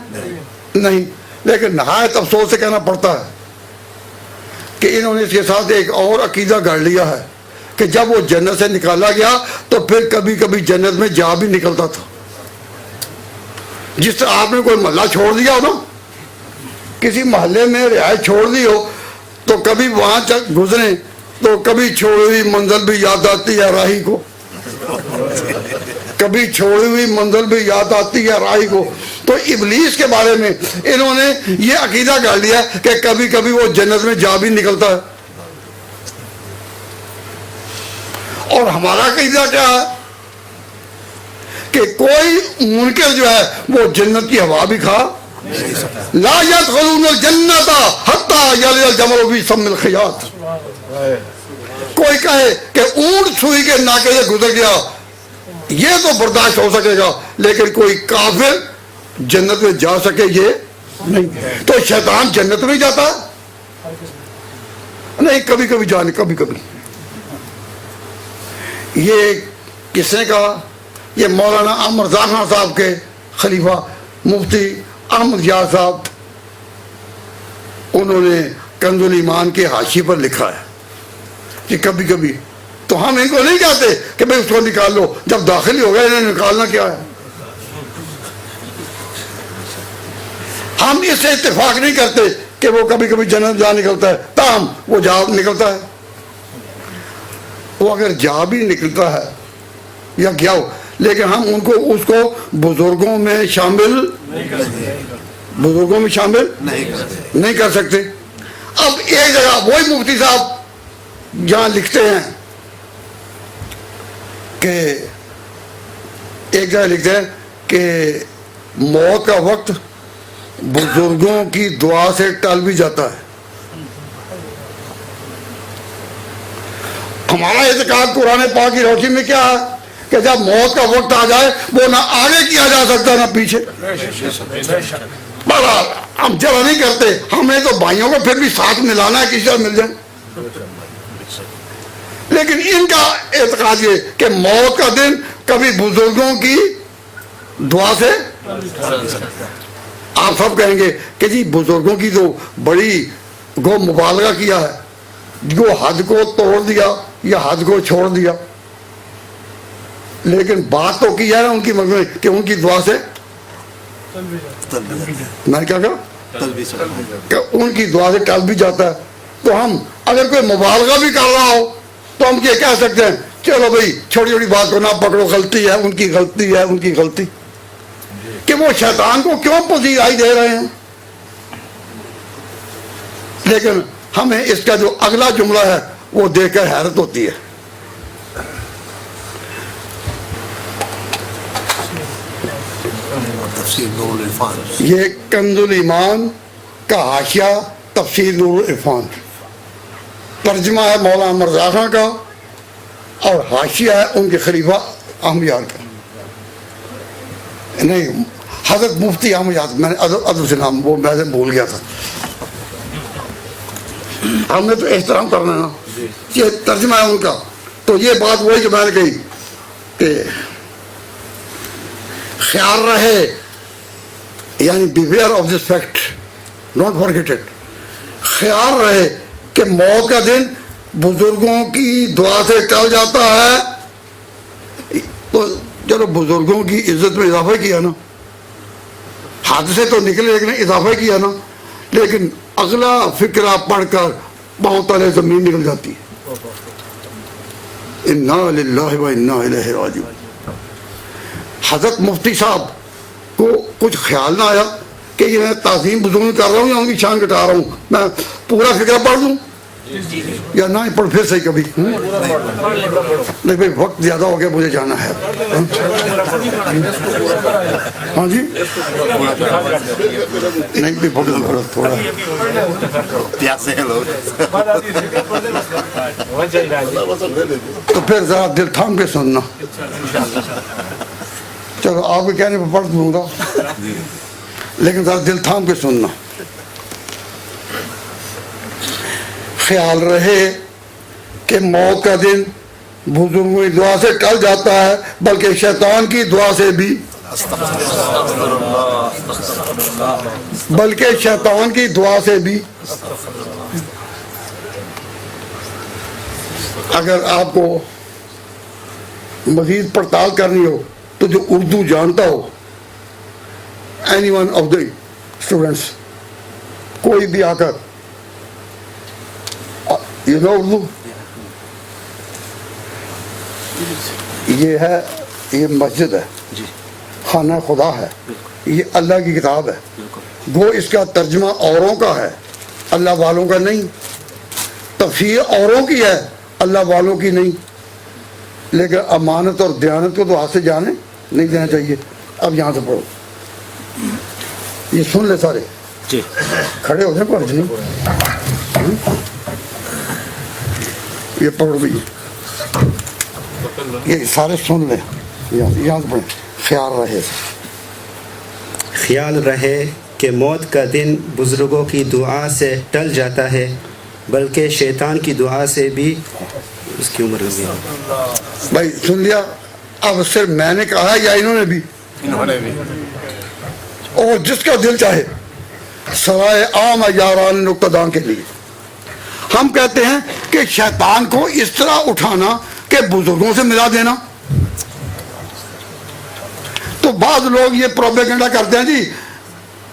Speaker 1: نہیں. لیکن نہایت افسوس سے کہنا پڑتا ہے کہ انہوں نے اس کے ساتھ ایک اور عقیدہ گھڑ لیا ہے کہ جب وہ جنت سے نکالا گیا تو پھر کبھی کبھی جنت میں جا بھی نکلتا تھا. جس طرح آپ نے کوئی محلہ چھوڑ دیا ہو نا، کسی محلے میں رہائش چھوڑ دی ہو تو کبھی وہاں گزریں تو کبھی چھوڑی ہوئی منزل بھی یاد آتی ہے راہی کو، کبھی چھوڑی ہوئی منزل بھی یاد آتی ہے راہی کو. تو ابلیس کے بارے میں انہوں نے یہ عقیدہ گھڑ لیا کہ کبھی کبھی وہ جنت میں جا بھی نکلتا ہے. اور ہمارا عقیدہ کیا ہے کہ کوئی منکر جو ہے وہ جنت کی ہوا بھی کھا لا يدخلون الجنت حتى يلج الجمل في سم الخياط. کوئی کہے کہ اونٹ سوئی کے ناکے سے گزر گیا یہ تو برداشت ہو سکے گا، لیکن کوئی کافر جنت میں جا سکے یہ نہیں. تو شیطان جنت میں جاتا نہیں، کبھی کبھی جانے، کبھی کبھی. یہ کس نے کہا؟ یہ مولانا احمد رضا خان صاحب کے خلیفہ مفتی احمد یار صاحب، انہوں نے کنز الایمان کے حاشیے پر لکھا ہے کہ کبھی کبھی تو ہم ان کو نہیں کہتے کہ بھائی اس کو نکال لو، جب داخل ہی ہو گئے انہیں نکالنا کیا ہے. ہم اس سے اتفاق نہیں کرتے کہ وہ کبھی کبھی جنت جا نکلتا ہے، تاہم وہ جا نکلتا ہے. وہ اگر جا بھی نکلتا ہے یا گیا ہو، لیکن ہم ان کو اس کو بزرگوں میں شامل نہیں کر سکتے. اب ایک جگہ وہی مفتی صاحب جہاں لکھتے ہیں کہ ایک جگہ لکھتے ہیں کہ موت کا وقت بزرگوں کی دعا سے ٹل بھی جاتا ہے. ہمارا اعتقاد قرآن پاک کی روشنی میں کیا ہے کہ جب موت کا وقت آ جائے وہ نہ آگے کیا جا سکتا نہ پیچھے. بڑا ہم جب نہیں کرتے، ہمیں تو بھائیوں کو پھر بھی ساتھ ملانا ہے، کسی طرح مل جائے. لیکن ان کا اعتقاد یہ کہ موت کا دن کبھی بزرگوں کی دعا سے. آپ سب کہیں گے کہ جی بزرگوں کی تو بڑی گو مبالغہ کیا ہے، جو حد کو توڑ دیا یا حد کو چھوڑ دیا. لیکن بات تو کی ہے نا ان کی مطلب کہ ان کی دعا سے میں کیا کہا کہ ان کی دعا سے ٹل بھی جاتا ہے. تو ہم اگر کوئی مبالغہ بھی کر رہا ہو تو ہم یہ کہہ سکتے ہیں چلو بھائی چھوٹی چھوٹی بات کو نہ پکڑو، غلطی ہے ان کی، غلطی ہے ان کی غلطی. کہ وہ شیطان کو کیوں پذیرائی دے رہے ہیں. لیکن ہمیں اس کا جو اگلا جملہ ہے وہ دیکھ کر حیرت ہوتی ہے. یہ کنز الایمان کا حاشیہ تفسیر نور العرفان، ترجمہ ہے مولانا احمد رضا خان کا اور حاشیہ ہے ان کے خلیفہ احمد یار کا. نہیں، حضرت مفتی احمد یار، میں نے ادب سے نام وہ میں بھول گیا تھا. ہم نے تو احترام کرنا ہے نا. یہ ترجمہ ہے ان کا. تو یہ بات وہی جو میں نے کہی کہ خیال رہے, یعنی beware of this fact, not forget it. خیال رہے کہ موت کا دن بزرگوں کی دعا سے ٹل جاتا ہے. تو چلو بزرگوں کی عزت میں اضافہ کیا نا, حادثے تو نکلے لیکن اضافہ کیا نا, لیکن اگلا فکرہ پڑھ کر پاؤں تلے زمین نکل جاتی ہے. انا للہ و انا الیہ راجعون. حضرت مفتی صاحب کو کچھ خیال نہ آیا کہ یہ میں تعظیم بزرگ کر رہا ہوں یا ان کی شان گٹا رہا ہوں, میں پورا فکرہ پڑھ دوں یا نہ پڑھ پھر صحیح کبھی. نہیں بھائی وقت زیادہ ہو گیا, مجھے جانا ہے. ہاں جی نہیں بھائی تھوڑا
Speaker 3: پیاسے ہیں لوگ.
Speaker 1: تو پھر ذرا دل تھام کے سننا. چلو آپ کے کہنے پہ پڑھ دوں گا لیکن ذرا دل تھام کے سننا. خیال رہے کہ موت کا دن بزرگوں کی دعا سے ٹل جاتا ہے بلکہ شیطان کی دعا سے بھی, بلکہ شیطان کی دعا سے بھی. اگر آپ کو مزید پڑتال کرنی ہو تو جو اردو جانتا ہو, any one of the students, کوئی بھی آ کر, یہ نو اردو, یہ ہے, یہ مسجد ہے, خانہ خدا ہے, یہ اللہ کی کتاب ہے. وہ اس کا ترجمہ اوروں کا ہے, اللہ والوں کا نہیں. تفسیر اوروں کی ہے, اللہ والوں کی نہیں. لیکن امانت اور دیانت کو تو ہاتھ سے جانے نہیں دینا چاہیے. اب یہاں سے پڑھو, یہ سن لے سارے, کھڑے ہو جائیں پڑھ نہیں, یہ پڑھو بھی, یہ سارے سن لیں, یہاں سے پڑھیں. خیال رہے,
Speaker 4: خیال رہے کہ موت کا دن بزرگوں کی دعا سے ٹل جاتا ہے بلکہ شیطان کی دعا سے بھی. اس کی عمر رضی
Speaker 1: بھائی سن لیا. اب صرف میں نے کہا یا انہوں نے بھی؟
Speaker 3: انہوں نے بھی.
Speaker 1: اور جس کا دل چاہے سرائے عام یاران نقطہ کے لیے ہم کہتے ہیں کہ شیطان کو اس طرح اٹھانا کہ بزرگوں سے ملا دینا. تو بعض لوگ یہ پروپیگنڈا کرتے ہیں, جی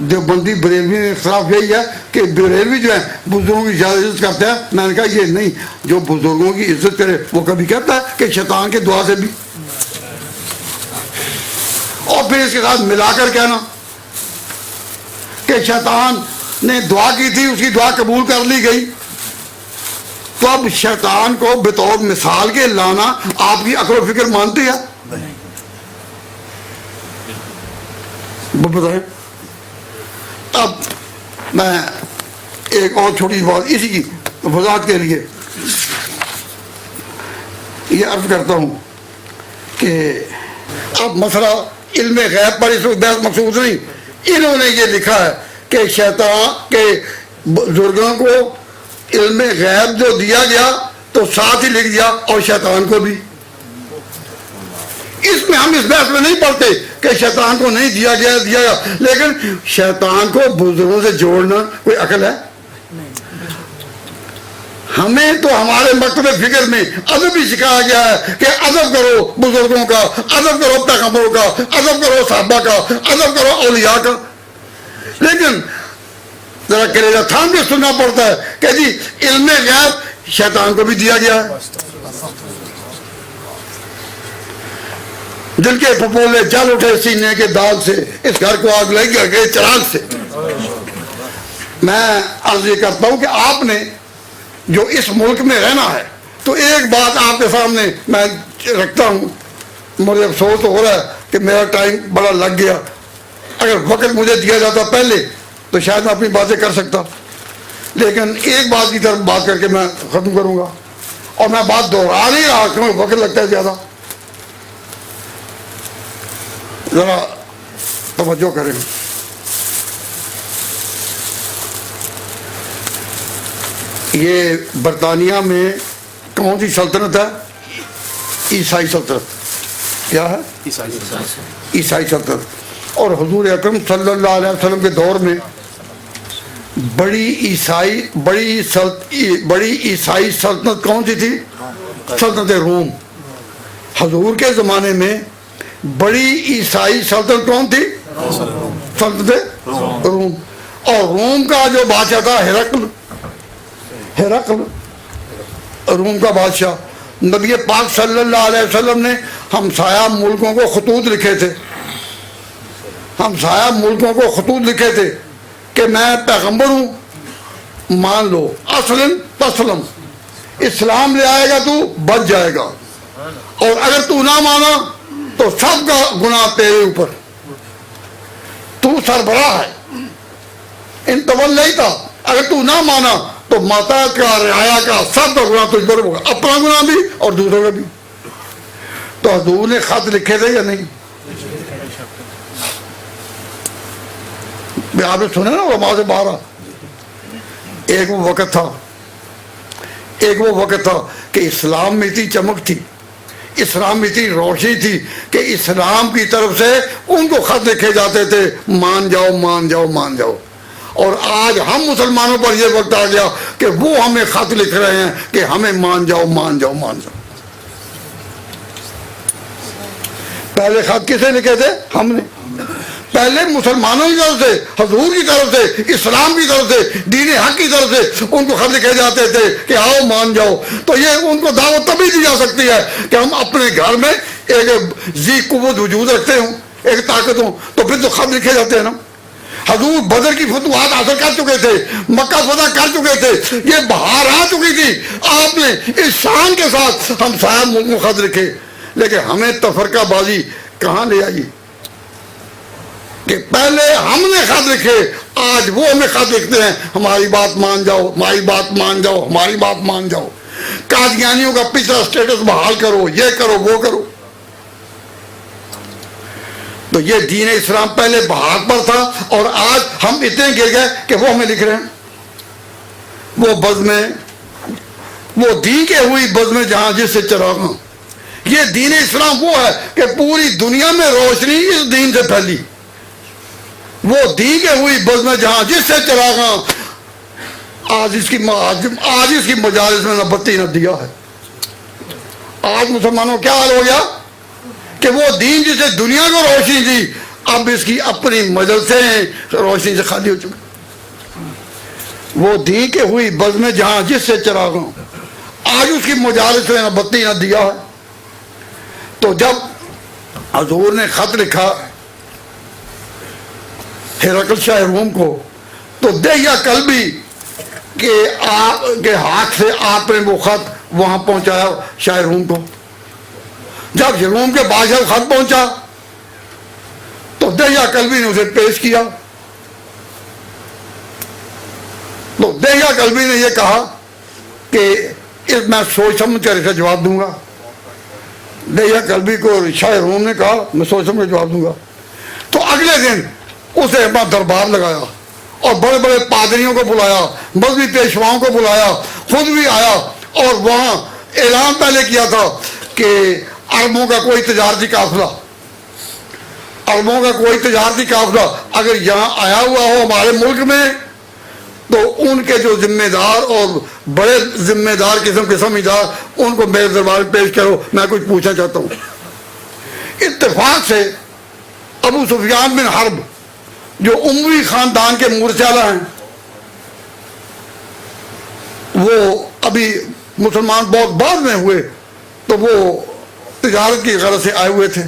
Speaker 1: دیوبندی بریلوی میں اختلاف یہی ہے کہ بریلوی جو ہے بزرگوں کی زیادہ عزت کرتے ہیں. میں نے کہا یہ نہیں, جو بزرگوں کی عزت کرے وہ کبھی کہتا ہے کہ شیطان کے دعا سے بھی, اور پھر اس کے ساتھ ملا کر کہنا کہ شیطان نے دعا کی تھی, اس کی دعا قبول کر لی گئی. تو اب شیطان کو بطور مثال کے لانا آپ کی عقل و فکر مانتی ہے؟ بتائیں. اب میں ایک اور چھوٹی سی بات اسی کی وضاحت کے لیے یہ عرض کرتا ہوں کہ اب مسئلہ علم غیب پر اس وقت بحث مقصود نہیں. انہوں نے یہ لکھا ہے کہ شیطان کے بزرگوں کو علم غیب جو دیا گیا تو ساتھ ہی لکھ دیا اور شیطان کو بھی. اس میں ہم اس بحث میں نہیں پڑھتے کہ شیطان کو نہیں دیا گیا, لیکن شیطان کو بزرگوں سے جوڑنا کوئی عقل ہے؟ ہمیں تو ہمارے مکتب فکر میں ادب ہی سکھایا گیا ہے کہ ادب کرو بزرگوں کا, ادب کرو پیغمبروں کا, ادب کرو صحابہ کا, ادب کرو اولیاء کا. لیکن ذرا کلیجہ تھام کے سننا پڑتا ہے کہ جی علم غیب شیطان کو بھی دیا گیا ہے. دل کے پھپھولے جل اٹھے سینے کے داغ سے, اس گھر کو آگ لگ گئے چراغ سے. میں عرض یہ کرتا ہوں کہ آپ نے جو اس ملک میں رہنا ہے تو ایک بات آپ کے سامنے میں رکھتا ہوں. مجھے افسوس ہو رہا ہے کہ میرا ٹائم بڑا لگ گیا. اگر وقت مجھے دیا جاتا پہلے تو شاید میں اپنی باتیں کر سکتا, لیکن ایک بات کی طرف بات کر کے میں ختم کروں گا. اور میں بات دوہرا نہیں رہا کیونکہ وقت لگتا ہے زیادہ. ذرا توجہ کریں. یہ برطانیہ میں کون سی سلطنت ہے؟ عیسائی سلطنت. کیا ہے؟ عیسائی سلطنت. اور حضور اکرم صلی اللہ علیہ وسلم کے دور میں بڑی عیسائی سلطنت کون سی تھی؟ سلطنت روم. حضور کے زمانے میں بڑی عیسائی سلطنت کون تھی؟ سلطنت روم. اور روم کا جو بادشاہ تھا ہرقل روم کا بادشاہ. نبی پاک صلی اللہ علیہ وسلم نے ہمسایہ ملکوں کو خطوط لکھے تھے کہ میں پیغمبر ہوں، مان لو. اسلم تسلم، اسلام لے آئے گا تو بچ جائے گا، اور اگر تو نہ مانا تو سب کا گناہ تیرے اوپر، تو سربراہ ہے. ان تولیت، اگر تو نہ مانا تو ماتا کا، رعایا کا، سب کا گناہ تجھ پر ہوگا، اپنا گناہ بھی اور دوسروں کا بھی. تو حضور نے خط لکھے تھے یا نہیں؟ آپ نے سنا نا علماء سے باہر. ایک وہ وقت تھا کہ اسلام میں اتنی چمک تھی، اسلام میں اتنی روشنی تھی کہ اسلام کی طرف سے ان کو خط لکھے جاتے تھے، مان جاؤ مان جاؤ مان جاؤ. اور آج ہم مسلمانوں پر یہ وقت آ گیا کہ وہ ہمیں خط لکھ رہے ہیں کہ ہمیں مان جاؤ مان جاؤ مان جاؤ. پہلے خط کسے لکھے تھے؟ ہم نے. پہلے مسلمانوں کی طرف سے، حضور کی طرف سے، اسلام کی طرف سے، دین حق کی طرف سے ان کو خط لکھے جاتے تھے کہ آؤ مان جاؤ. تو یہ ان کو دعوت تبھی دی جا سکتی ہے کہ ہم اپنے گھر میں ایک ذی قوت وجود رکھتے ہوں، ایک طاقت ہوں، تو پھر تو خط لکھے جاتے ہیں نا. حضور بدر کی فتوحات حاصل کر چکے تھے، مکہ فتح کر چکے تھے، یہ بہار آ چکی تھی. آپ نے اس شان کے ساتھ ہم سارے ملک کو خط لکھے. لیکن ہمیں تفرقہ بازی کہاں لے آئی کہ پہلے ہم نے خط لکھے، آج وہ ہمیں خط لکھتے ہیں ہماری بات مان جاؤ، ہماری بات مان جاؤ، ہماری بات مان جاؤ. قادیانیوں کا پچھلا اسٹیٹس بحال کرو، یہ کرو وہ کرو. تو یہ دین اسلام پہلے بہار پر تھا، اور آج ہم اتنے گر گئے کہ وہ ہمیں لکھ رہے ہیں. وہ دین کے ہوئی بزم جہاں جس سے چراغاں. یہ دین اسلام وہ ہے کہ پوری دنیا میں روشنی اس دین سے پھیلی. وہ دین کے ہوئی بزم جہاں جس سے چراغاں. آج اس کی مجالس میں نہ بتی نہ دیا ہے. آج مسلمانوں کیا حال ہو گیا کہ وہ دین جسے دنیا کو روشنی دی، اب اس کی اپنی مجلسیں روشنی سے خالی ہو چکی. وہ دین کے ہوئی بزم جہاں جس سے چراغاں، آج اس کی مجالس میں نہ بتی نہ دیا ہے. تو جب حضور نے خط لکھا ہرقل شاہ روم کو، تو دہیا قلبی کے ہاتھ سے آپ نے وہ خط وہاں پہنچایا شاہ روم کو. جب روم کے بادشاہ خط پہنچا تو دہیا قلبی نے اسے پیش کیا. تو دہیا قلبی نے یہ کہا کہ میں سوچ سمجھ کر اسے جواب دوں گا. دہیا قلبی کو شاہ روم نے کہا میں سوچ سمجھ کر جواب دوں گا. تو اگلے دن اسے اپنا دربار لگایا اور بڑے بڑے پادریوں کو بلایا، مذہبی پیشواؤں کو بلایا، خود بھی آیا، اور وہاں اعلان پہلے کیا تھا کہ عربوں کا کوئی تجارتی قافلہ اگر یہاں آیا ہوا ہو ہمارے ملک میں، تو ان کے جو ذمہ دار اور بڑے ذمہ دار قسم کے سمجھدار ان کو میرے دربار میں پیش کرو، میں کچھ پوچھنا چاہتا ہوں. اتفاق سے ابو سفیان بن حرب جو اموی خاندان کے مورچالہ ہیں، وہ ابھی مسلمان بہت بعد میں ہوئے، تو وہ تجارت کی غرض سے آئے ہوئے تھے.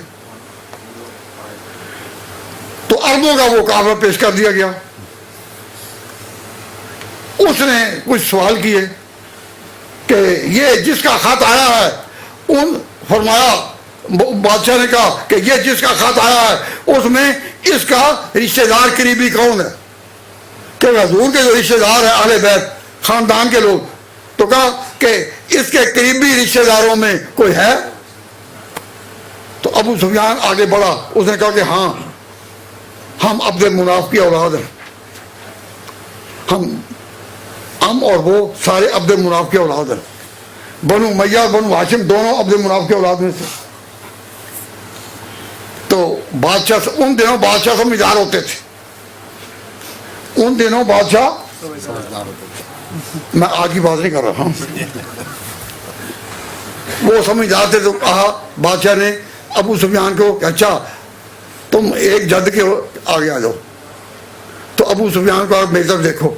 Speaker 1: تو عربوں کا وہ قافلہ پیش کر دیا گیا. اس نے کچھ سوال کیے کہ یہ جس کا خط آیا ہے، فرمایا بادشاہ نے کہا کہ یہ جس کا خط آیا ہے اس میں اس کا رشتہ دار قریبی کون ہے؟ کہ حضور کے جو رشتہ دار ہیں اہل بیت خاندان کے لوگ. تو کہا کہ اس کے قریبی رشتہ داروں میں کوئی ہے؟ تو ابو سفیان آگے بڑھا، اس نے کہا کہ ہاں، ہم عبد مناف کی اولاد ہیں. ہم اور وہ سارے عبد مناف کی اولاد ہیں. بنو امیہ اور بنو ہاشم دونوں عبد مناف کے اولاد میں سے. تو بادشاہ ان دنوں بادشاہ سمجھدار ہوتے تھے. ان دنوں بادشاہ، میں آج کی بات نہیں کر رہا ہوں، وہ سمجھدار تھے. تو کہا بادشاہ نے ابو سفیان کو کہ اچھا تم ایک جد کے آگے آ جاؤ. تو ابو سفیان کو میری طرف دیکھو،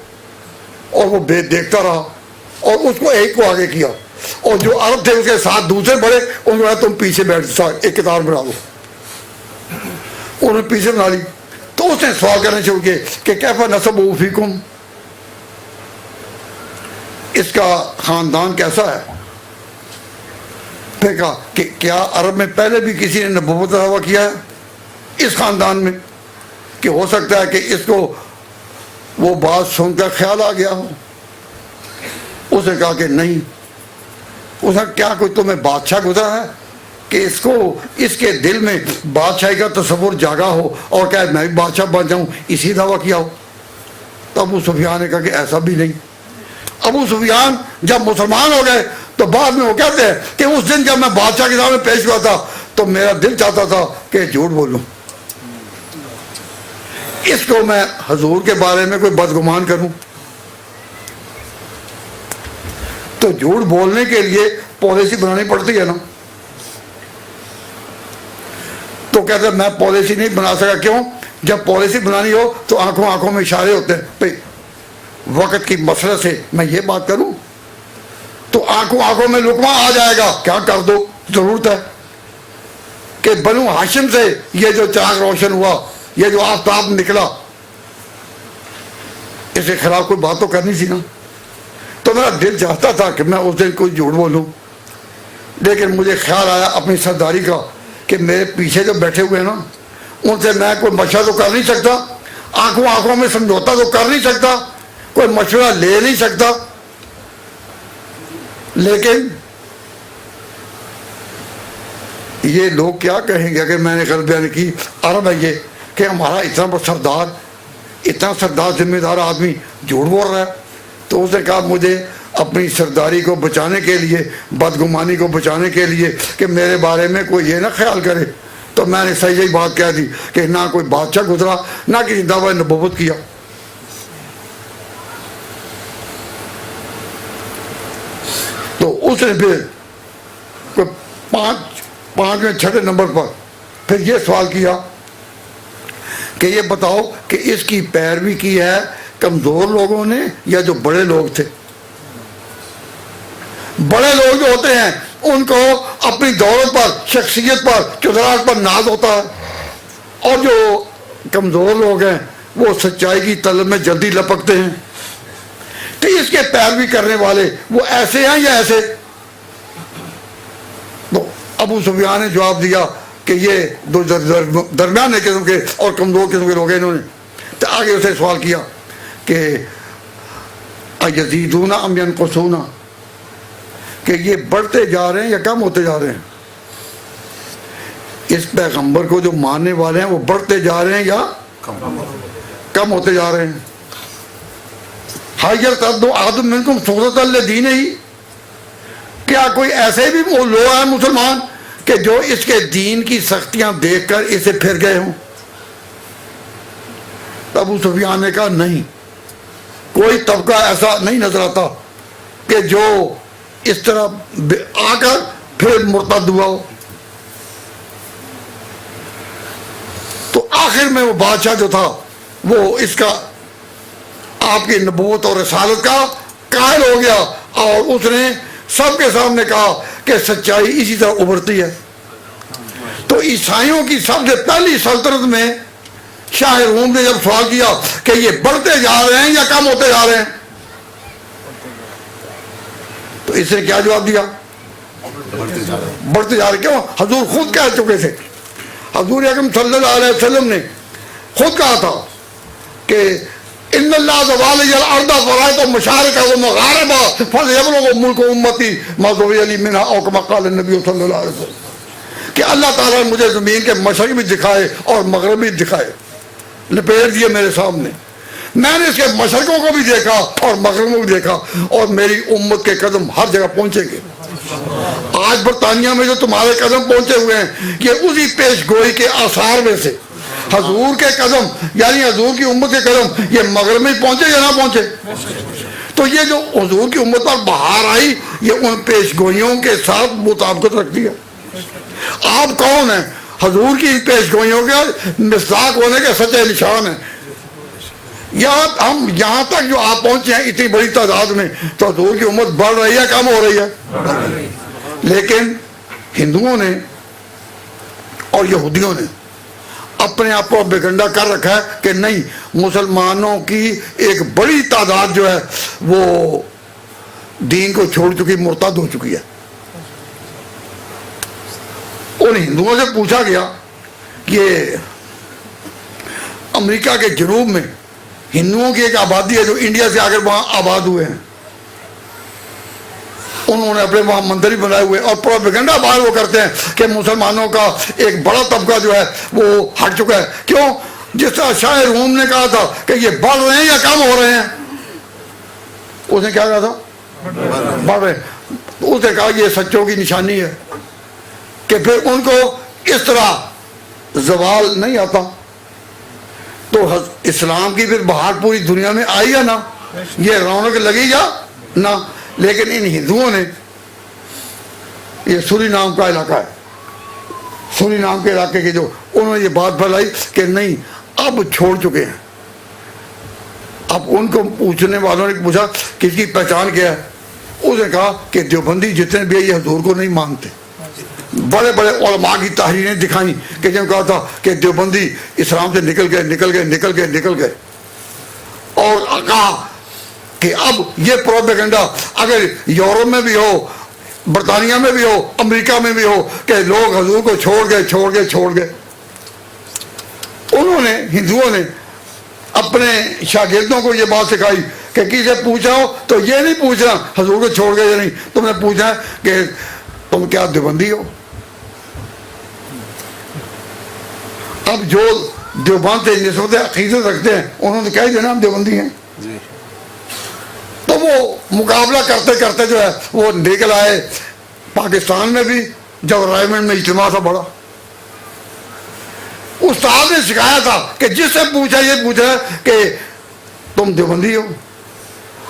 Speaker 1: اور وہ دیکھتا رہا اور اس کو ایک کو آگے کیا، اور جو عرب تھے اس کے ساتھ دوسرے بڑے انہوں نے کہا تم پیچھے بیٹھ ایک کتار بنا دو. انہوں نے پیچھے بنا لی. تو اس نے سوال کرنے شروع کیے کہ کیفا نسب فیکم، اس کا خاندان کیسا ہے. پھر کہا کہ کیا عرب میں پہلے بھی کسی نے نبوت کا دعویٰ کیا ہے اس خاندان میں، کہ ہو سکتا ہے کہ اس کو وہ بات سن کر خیال آ گیا ہو. اس نے کہا کہ نہیں. اس نے کیا کوئی تمہیں بادشاہ گزرا ہے کہ اس کو اس کے دل میں بادشاہی کا تصور جاگا ہو اور کہ میں بھی بادشاہ بن جاؤں، اسی دعویٰ کیا ہو. تو ابو سفیان نے کہا کہ ایسا بھی نہیں. ابو سفیان جب مسلمان ہو گئے تو بعد میں وہ کہتے ہیں کہ اس دن جب میں بادشاہ کے سامنے پیش ہوا تھا تو میرا دل چاہتا تھا کہ جھوٹ بولوں، اس کو میں حضور کے بارے میں کوئی بدگمان کروں. تو جھوٹ بولنے کے لیے پالیسی بنانی پڑتی ہے نا. تو کہتے ہیں میں پالیسی نہیں بنا سکا. کیوں؟ جب پالیسی بنانی ہو تو آنکھوں میں اشارے ہوتے ہیں. بھائی وقت کی مسئلہ سے میں یہ بات کروں تو آنکھوں میں لقمہ آ جائے گا، کیا کر دو. ضرورت ہے کہ بنو ہاشم سے یہ جو چراغ روشن ہوا، یہ جو آفتاب نکلا، اس کے خلاف کوئی بات تو کرنی تھی نا. تو میرا دل چاہتا تھا کہ میں اس دن کوئی جھوٹ بولوں، لیکن مجھے خیال آیا اپنی سرداری کا کہ میرے پیچھے جو بیٹھے ہوئے ہیں نا، ان سے میں کوئی مشورہ تو کر نہیں سکتا، آنکھوں میں سمجھوتا تو کر نہیں سکتا، کوئی مشورہ لے نہیں سکتا. لیکن یہ لوگ کیا کہیں گے اگر میں نے غلط بیان کی. عرب ہے یہ کہ ہمارا اتنا بڑا سردار ذمہ دار آدمی جھوٹ بول رہا ہے. تو اس نے کہا مجھے اپنی سرداری کو بچانے کے لیے، بدگمانی کو بچانے کے لیے کہ میرے بارے میں کوئی یہ نہ خیال کرے، تو میں نے صحیح بات کہہ دی کہ نہ کوئی بادشاہ گزرا، نہ کسی دعوی نبوت کیا. تو اس نے پھر کوئی پانچویں چھٹے نمبر پر پھر یہ سوال کیا کہ یہ بتاؤ کہ اس کی پیروی کی ہے کمزور لوگوں نے یا جو بڑے لوگ تھے. بڑے لوگ جو ہوتے ہیں ان کو اپنی دولت پر، شخصیت پر، چودراہٹ پر ناز ہوتا ہے، اور جو کمزور لوگ ہیں وہ سچائی کی طلب میں جلدی لپکتے ہیں. تو اس کے پیروی کرنے والے وہ ایسے ہیں یا ایسے؟ تو ابو سفیان نے جواب دیا کہ یہ دو درمیانے قسم کے اور کمزور قسم کے لوگ ہیں. انہوں نے تو آگے اسے سوال کیا کہ یزیدون ام ینقصون، کہ یہ بڑھتے جا رہے ہیں یا کم ہوتے جا رہے ہیں. اس پیغمبر کو جو ماننے والے ہیں وہ بڑھتے جا رہے ہیں یا کم ہوتے جا رہے ہیں. ہر یرتد احد منکم سنۃ الذین، ہی کیا کوئی ایسے بھی لوگ ہیں مسلمان کہ جو اس کے دین کی سختیاں دیکھ کر اسے پھر گئے ہوں؟ ابو سفیان نے کہا نہیں، کوئی طبقہ ایسا نہیں نظر آتا کہ جو اس طرح آ کر پھر مرتد ہوا ہو. تو آخر میں وہ بادشاہ جو تھا وہ اس کا، آپ کی نبوت اور رسالت کا قائل ہو گیا، اور اس نے سب کے سامنے کہا کہ سچائی اسی طرح ابھرتی ہے. تو عیسائیوں کی سب سے پہلی سلطنت میں شاہ روم نے جب سوال کیا کہ یہ بڑھتے جا رہے ہیں یا کم ہوتے جا رہے ہیں، تو اس نے کیا جواب دیا؟ بڑھتے جا رہے. کیوں؟ حضور خود کہہ چکے تھے. حضور اکرم صلی اللہ علیہ وسلم نے خود کہا تھا کہ ان اللہ زوال الارض فرائض مشارقہ و مغاربہ فلیبلغ ملک امتی ما ذوی علی منہا او کما قال النبی صلی اللہ علیہ وسلم، کہ اللہ تعالیٰ نے مجھے زمین کے مشرق بھی دکھائے اور مغرب بھی دکھائے، لپیٹ دیے میرے سامنے. میں نے اس کے مشرقوں کو بھی دیکھا اور مغربوں کو بھی دیکھا، اور میری امت کے قدم ہر جگہ پہنچیں گے. آج برطانیہ میں جو تمہارے قدم پہنچے ہوئے ہیں یہ اسی پیش گوئی کے آثار میں سے حضور کے قدم یعنی حضور کی امت کے قدم یہ مغرب میں پہنچے یا نہ پہنچے. تو یہ جو حضور کی امت پر بہار آئی یہ ان پیش گوئیوں کے ساتھ مطابقت رکھتی ہے. آپ کون ہیں؟ حضور کی پیش گوئیوں کے مصداق ہونے کے سچے نشان ہیں. ہم یہاں تک جو آپ پہنچے ہیں اتنی بڑی تعداد میں تو حضور کی امت بڑھ رہی ہے کم ہو رہی ہے. لیکن ہندوؤں نے اور یہودیوں نے اپنے آپ کو بگنڈا کر رکھا ہے کہ نہیں مسلمانوں کی ایک بڑی تعداد جو ہے وہ دین کو چھوڑ چکی مرتد ہو چکی ہے. ان ہندوؤں سے پوچھا گیا کہ امریکہ کے جنوب میں ہندوؤں کی ایک آبادی ہے جو انڈیا سے آگر وہاں آباد ہوئے ہیں. انہوں نے اپنے وہاں مندر ہی بنائے ہوئے اور پروپیگنڈا باہر وہ کرتے ہیں کہ مسلمانوں کا ایک بڑا طبقہ جو ہے وہ ہٹ چکا ہے. کیوں؟ جس طرح شاہ روم نے کہا تھا کہ یہ بڑھ رہے ہیں یا کم ہو رہے ہیں. اس نے کیا کہا تھا؟ بڑھ رہے ہیں. اس نے کہا یہ سچوں کی نشانی ہے کہ پھر ان کو اس طرح زوال نہیں آتا. تو اسلام کی پھر بہار پوری دنیا میں آئی یا نہ؟ یہ رونق لگی یا نہ؟ لیکن ان ہندوؤں نے یہ سوری نام کا علاقہ ہے سوری نام کے علاقے کے جو انہوں نے یہ بات پھیلائی کہ نہیں اب چھوڑ چکے ہیں. اب ان کو پوچھنے والوں نے پوچھا کہ اس کی پہچان کیا ہے. اس نے کہا کہ دیوبندی جتنے بھی یہ حضور کو نہیں مانتے. بڑے بڑے علماء کی تحریریں دکھائیں کہ جب کہا تھا کہ دیوبندی اسلام سے نکل گئے اور کہا کہ اب یہ پروپیگنڈا اگر یورپ میں بھی ہو برطانیہ میں بھی ہو امریکہ میں بھی ہو کہ لوگ حضور کو چھوڑ گئے. انہوں نے ہندوؤں نے اپنے شاگردوں کو یہ بات سکھائی کہ کسی سے پوچھا ہو تو یہ نہیں پوچھنا حضور کو چھوڑ گئے یا نہیں, تم نے پوچھنا کہ تم کیا دیوبندی ہو. اب جو دیوبند سے نسبت عقیدت رکھتے ہیں انہوں نے کہا دینا ہم دیوبندی ہیں. تو وہ مقابلہ کرتے کرتے جو ہے وہ نکل آئے پاکستان میں بھی جب رائمنڈ میں اجتماع تھا بڑا. استاد نے سکھایا تھا کہ جس سے پوچھا یہ پوچھا کہ تم دیوبندی ہو.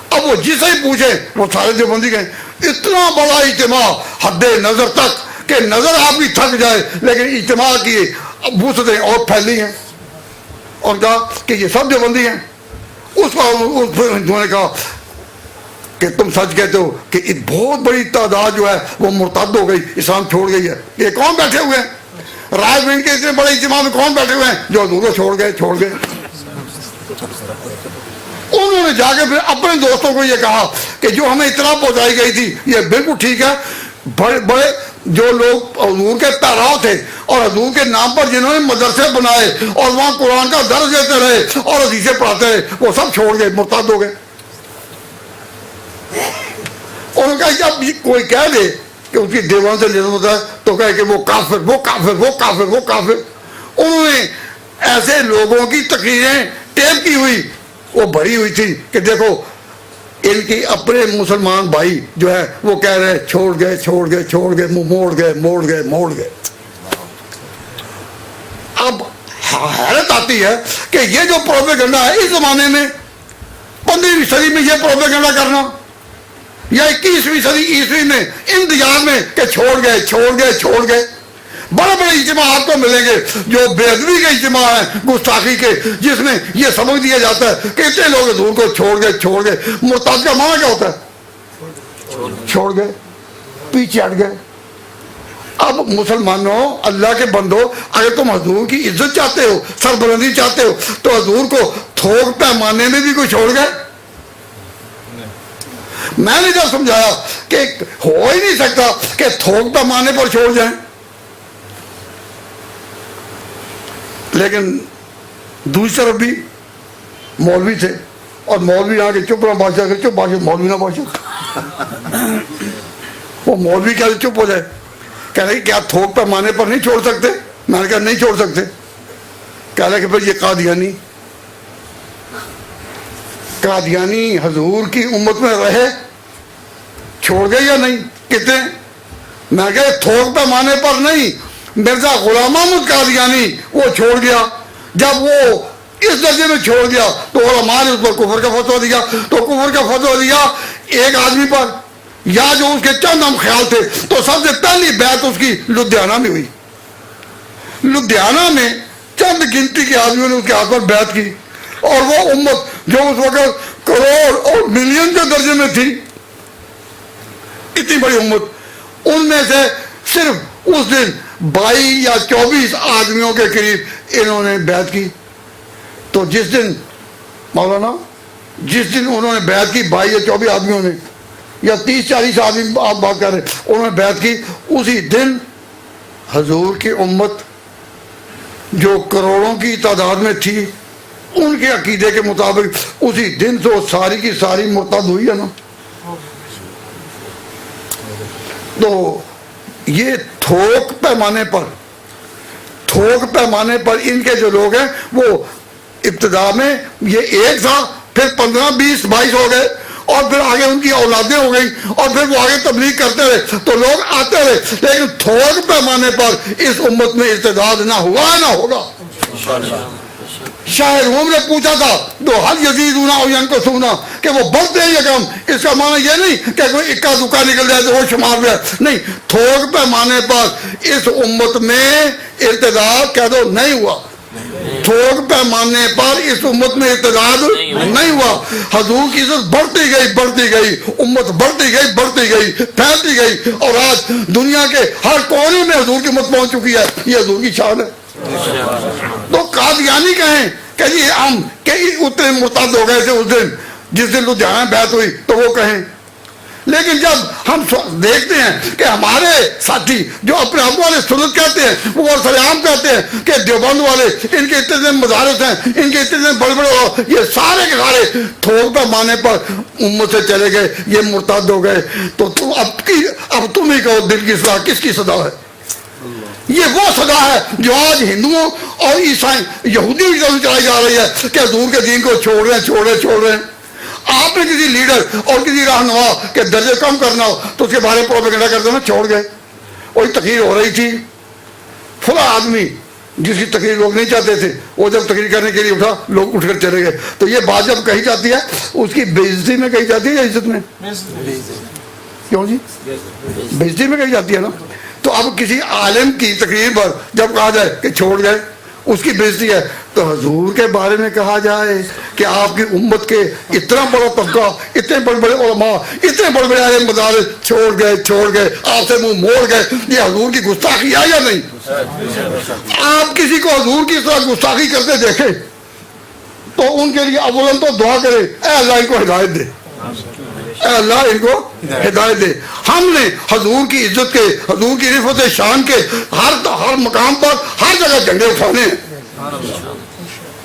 Speaker 1: اب وہ جسے ہی پوچھے وہ سارے دیوبندی گئے. اتنا بڑا اجتماع حد نظر تک کہ نظر آپ کی تھک جائے لیکن اجتماع کی وسعتیں اور پھیلی ہیں اور کہا کہ یہ سب دیوبندی ہیں. اس پر ہندوؤں نے کہا کہ تم سچ کہتے ہو کہ ایک بہت بڑی تعداد جو ہے وہ مرتد ہو گئی اسلام چھوڑ گئی ہے. یہ کون بیٹھے ہوئے ہیں رائے بینڈ کے اتنے بڑے اجتماع میں کون بیٹھے ہوئے ہیں جو حضور کو چھوڑ گئے. انہوں نے جا کے پھر اپنے دوستوں کو یہ کہا کہ جو ہمیں اطلاع پہنچائی گئی تھی یہ بالکل ٹھیک ہے. بڑے بڑے جو لوگ حضور کے پیراؤ تھے اور حضور کے نام پر جنہوں نے مدرسے بنائے اور وہاں قرآن کا درس دیتے رہے اور حدیثیں پڑھاتے رہے وہ سب چھوڑ گئے مرتد ہو گئے. انہوں نے کہا کہ اب کوئی کہہ دے کہ اس کی دیوان سے نظر ہوتا ہے تو کہے کہ وہ کافر. انہوں نے ایسے لوگوں کی تقریریں ٹیپ کی ہوئی وہ بھری ہوئی تھی کہ دیکھو ان کی اپنے مسلمان بھائی جو ہے وہ کہہ رہے چھوڑ گئے موڑ گئے. اب حیرت آتی ہے کہ یہ جو پروپیگنڈا ہے اس زمانے میں 15ویں صدی میں یہ پروپیگنڈا کرنا یا 21ویں صدی عیسوی میں انتظار میں کہ چھوڑ گئے. بڑے بڑے اجتماع آپ کو ملیں گے جو بے ادبی کے اجتماع ہیں گستاخی کے جس میں یہ سبق دیا جاتا ہے کہ اتنے لوگ حضور کو چھوڑ گئے. مرتد کا معنی کیا ہوتا ہے؟ چھوڑ گئے, پیچھے ہٹ گئے. اب مسلمانوں اللہ کے بندو اگر تم حضور کی عزت چاہتے ہو سربلندی چاہتے ہو تو حضور کو تھوک پیمانے میں بھی کوئی چھوڑ گئے. میں نے جب سمجھایا کہ ہو ہی نہیں سکتا کہ تھوک پیمانے پر چھوڑ جائیں. لیکن دوسری طرف بھی مولوی تھے اور مولوی آ کے چپ رہا بادشاہ چپ بادشاہ مولوی نہ بادشاہ وہ مولوی کیا چپ ہو جائے کہہ رہے کیا تھوک پیمانے پر نہیں چھوڑ سکتے. میں نے کہا نہیں چھوڑ سکتے. کہہ رہے کہ پھر یہ قادیانی حضور کی امت میں رہے چھوڑ گئے یا نہیں. کتنے میں کہ تھوک پیمانے پر نہیں، مرزا غلام محمد قادیانی وہ چھوڑ گیا، جب وہ اس درجے میں چھوڑ گیا تو علماء نے اس پر کفر کا فتویٰ دیا، تو کفر کا فتویٰ دیا ایک آدمی پر یا جو اس کے چند ہم خیال تھے، تو سب سے پہلی بیعت اس کی لدھیانہ میں ہوئی۔ لدھیانہ میں چند گنتی کے آدمیوں نے اس کے ہاتھ پر بیعت کی، اور وہ امت جو اس وقت کروڑ اور ملین کے درجے میں تھی، اتنی بڑی امت، ان میں سے صرف اس دن 22 یا 24 آدمیوں کے قریب انہوں نے بیعت کی۔ تو جس دن مولانا جس دن انہوں نے بیعت کی 22 یا 24 آدمیوں نے یا 30-40 آدمی آپ بات کر رہے انہوں نے بیعت کی، اسی دن حضور کی امت جو کروڑوں کی تعداد میں تھی، ان کے عقیدے کے مطابق اسی دن سے وہ ساری کی ساری مرتد ہوئی ہے نا۔ تو یہ تھوک پیمانے پر ان کے جو لوگ ہیں وہ ابتدا میں یہ ایک تھا، پھر 15 20 22 ہو گئے، اور پھر آگے ان کی اولادیں ہو گئی، اور پھر وہ آگے تبلیغ کرتے رہے تو لوگ آتے رہے، لیکن تھوک پیمانے پر اس امت میں ارتداد نہ ہوا نہ ہوگا۔ شاہ روم نے پوچھا تھا تو حل یزیدون او ینقصون کہ وہ بڑھتے ہیں یا کم، اس کا معنی یہ نہیں کہ کوئی اکا دکا نکل جائے تو وہ شمار میں نہیں، تھوک پیمانے پر اس امت میں ارتداد کہہ دو نہیں ہوا، تھوک پیمانے پر اس امت میں ارتداد نہیں ہوا۔ حضور کی عزت بڑھتی گئی، امت بڑھتی گئی، پھیلتی گئی، اور آج دنیا کے ہر کونے میں حضور کی امت پہنچ چکی ہے، یہ حضور کی شان ہے۔ تو قادیانی کہیں کہ جی ہم کئی اتنے مرتد ہو گئے تھے اس دن جس دن لدھیانہ بیعت ہوئی، تو وہ کہیں، لیکن جب ہم دیکھتے ہیں کہ ہمارے ساتھی جو اپنے آپ والے سنت کہتے ہیں، وہ سر عام کہتے ہیں کہ دیوبند والے ان کے اتنے مدارس ہیں، ان کے اتنے بڑے بڑے، یہ سارے کے سارے تھوک پیمانے پر امت سے چلے گئے، یہ مرتد ہو گئے، تو اب تم ہی کہو دل کی اصلاح کس کی صدا ہے؟ یہ وہ صدا ہے جو آج ہندوؤں اور عیسائی یہودیوں کی طرف چلائی جا رہی ہے کہ حضور کے دین کو چھوڑ رہے ہیں۔ آپ نے کسی لیڈر اور کسی رہنما کے درجے کم کرنا ہو تو اس کے بارے میں پروپیگنڈا کر دینا چھوڑ گئے۔ وہی تقریر ہو رہی تھی، فلاں آدمی جس کی تقریر لوگ نہیں چاہتے تھے، وہ جب تقریر کرنے کے لیے اٹھا، لوگ اٹھ کر چلے گئے۔ تو یہ بات جب کہی جاتی ہے اس کی بے عزتی میں کہی جاتی ہے یا عزت میں؟ کیوں جی؟ بے عزتی میں کہی جاتی ہے نا۔ تو اب کسی عالم کی تقریر پر جب کہا جائے کہ چھوڑ گئے، اس کی بے عزتی ہے، تو حضور کے بارے میں کہا جائے کہ آپ کی امت کے اتنا بڑا طبقہ، اتنے بڑے بڑے علماء، اتنے بڑے بڑے عالم مدارس چھوڑ گئے، آپ سے منہ موڑ گئے، یہ حضور کی گستاخی ہے یا نہیں؟ آپ کسی کو حضور کی طرح گستاخی کرتے دیکھیں تو ان کے لیے اولن تو دعا کرے، اے اللہ ان کو ہدایت دے، اے اللہ ان کو ہدایت دے۔ ہم نے حضور کی عزت کے، حضور کی رفعت شان کے ہر مقام پر ہر جگہ جھنڈے اٹھانے ہیں،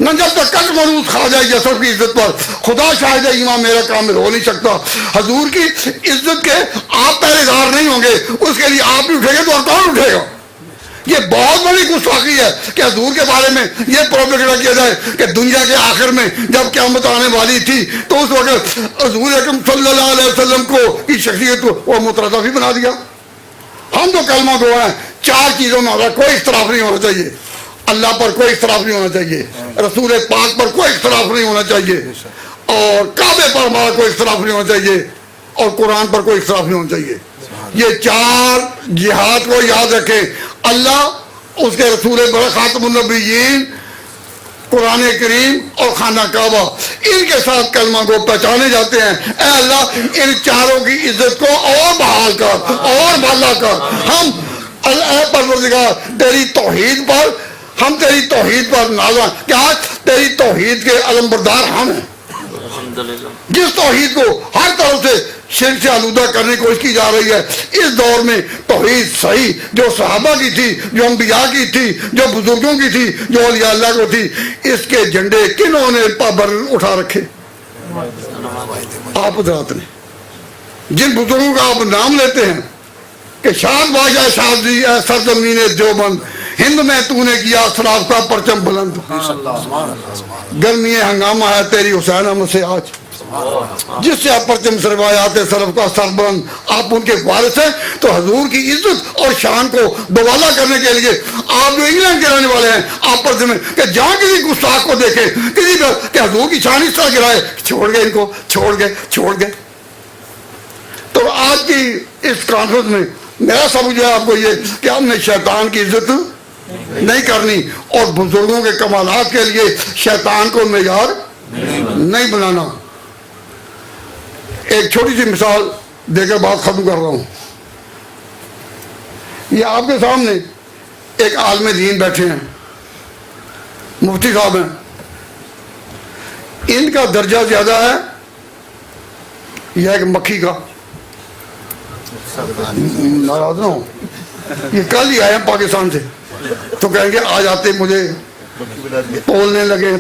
Speaker 1: نہ جب تک کٹ مروز خواجہ یوسف کی عزت پر خدا شاہد امام میرا کامل ہو نہیں سکتا۔ حضور کی عزت کے آپ پہرے دار نہیں ہوں گے، اس کے لیے آپ بھی اٹھیں گے تو اور کون اٹھے گا؟ یہ بہت بڑی گستاخی ہے کہ حضور کے بارے میں یہ پروپیگنڈا کیا جائے کہ دنیا کے آخر میں جب قیامت آنے والی تھی تو اس وقت حضور اکرم صلی اللہ علیہ وسلم کو کی شخصیت کو وہ مترادف ہی بنا دیا۔ ہم تو کلمہ گو ہیں، 4 چیزوں میں ہمارا کوئی اختلاف نہیں ہونا چاہیے، اللہ پر کوئی اختلاف نہیں ہونا چاہیے، رسول پاک پر کوئی اختلاف نہیں ہونا چاہیے، اور کعبے پر ہمارا کوئی اختلاف نہیں ہونا چاہیے، اور قرآن پر کوئی اختلاف نہیں ہونا چاہیے۔ یہ 4 جہاد کو یاد رکھیں، اللہ، اس کے رسول خاتم النبیین، قرآن کریم اور خانہ کعبہ، ان کے ساتھ کلمہ کو پہچانے جاتے ہیں۔ اے اللہ ان 4 کی عزت کو اور بحال کر اور بالا کر۔ ہم اے پروردگار تیری توحید پر، ہم تیری توحید پر نازاں، کیا تیری توحید کے علمبردار ہم ہیں، جس توحید کو ہر طرف سے شرک سے آلودہ کرنے کی کوشش کی جا رہی ہے۔ اس دور میں توحید صحیح جو صحابہ کی تھی، جو انبیاء کی تھی، جو بزرگوں کی تھی، جو اولیاء اللہ کو تھی، اس کے جھنڈے کنہوں نے پابر اٹھا رکھے؟ آپ حضرات نے۔ جن بزرگوں کا آپ نام لیتے ہیں کہ شاد بادشاہ شادی اے سرزمین دیوبند، ہند میں تو نے کیا اسراف کا پرچم بلند، گرمی ہنگامہ ہے تیری حسین احمد سے آج، جس سے آپ پرچم روایات سلف کا سربلند، آپ ان کے وارث ہیں، تو حضور کی عزت اور شان کو بوالا کرنے کے لیے آپ جو انگلینڈ کے رہنے والے ہیں، آپ پر ذمہ کہ جہاں کسی گستاخ کو دیکھیں، کسی کو کہ حضور کی شان اس طرح گرائے، چھوڑ گئے ان کو، چھوڑ گئے. تو آج کی اس کانفرنس میں میرا سمجھ ہے آپ کو یہ کہ ہم نے شیطان کی عزت نہیں کرنی اور بزرگوں کے کمالات کے لیے شیطان کو معیار نہیں بنانا. ایک چھوٹی سی مثال دے کر بات ختم کر رہا ہوں. یہ آپ کے سامنے ایک عالم دین بیٹھے ہیں، مفتی صاحب ہیں. ان کا درجہ زیادہ ہے یا ایک مکھی کا؟ ناراض نہ ہو، یہ کل ہی آئے ہیں پاکستان سے، تو کہیں گے آج آتے مجھے تولنے لگے.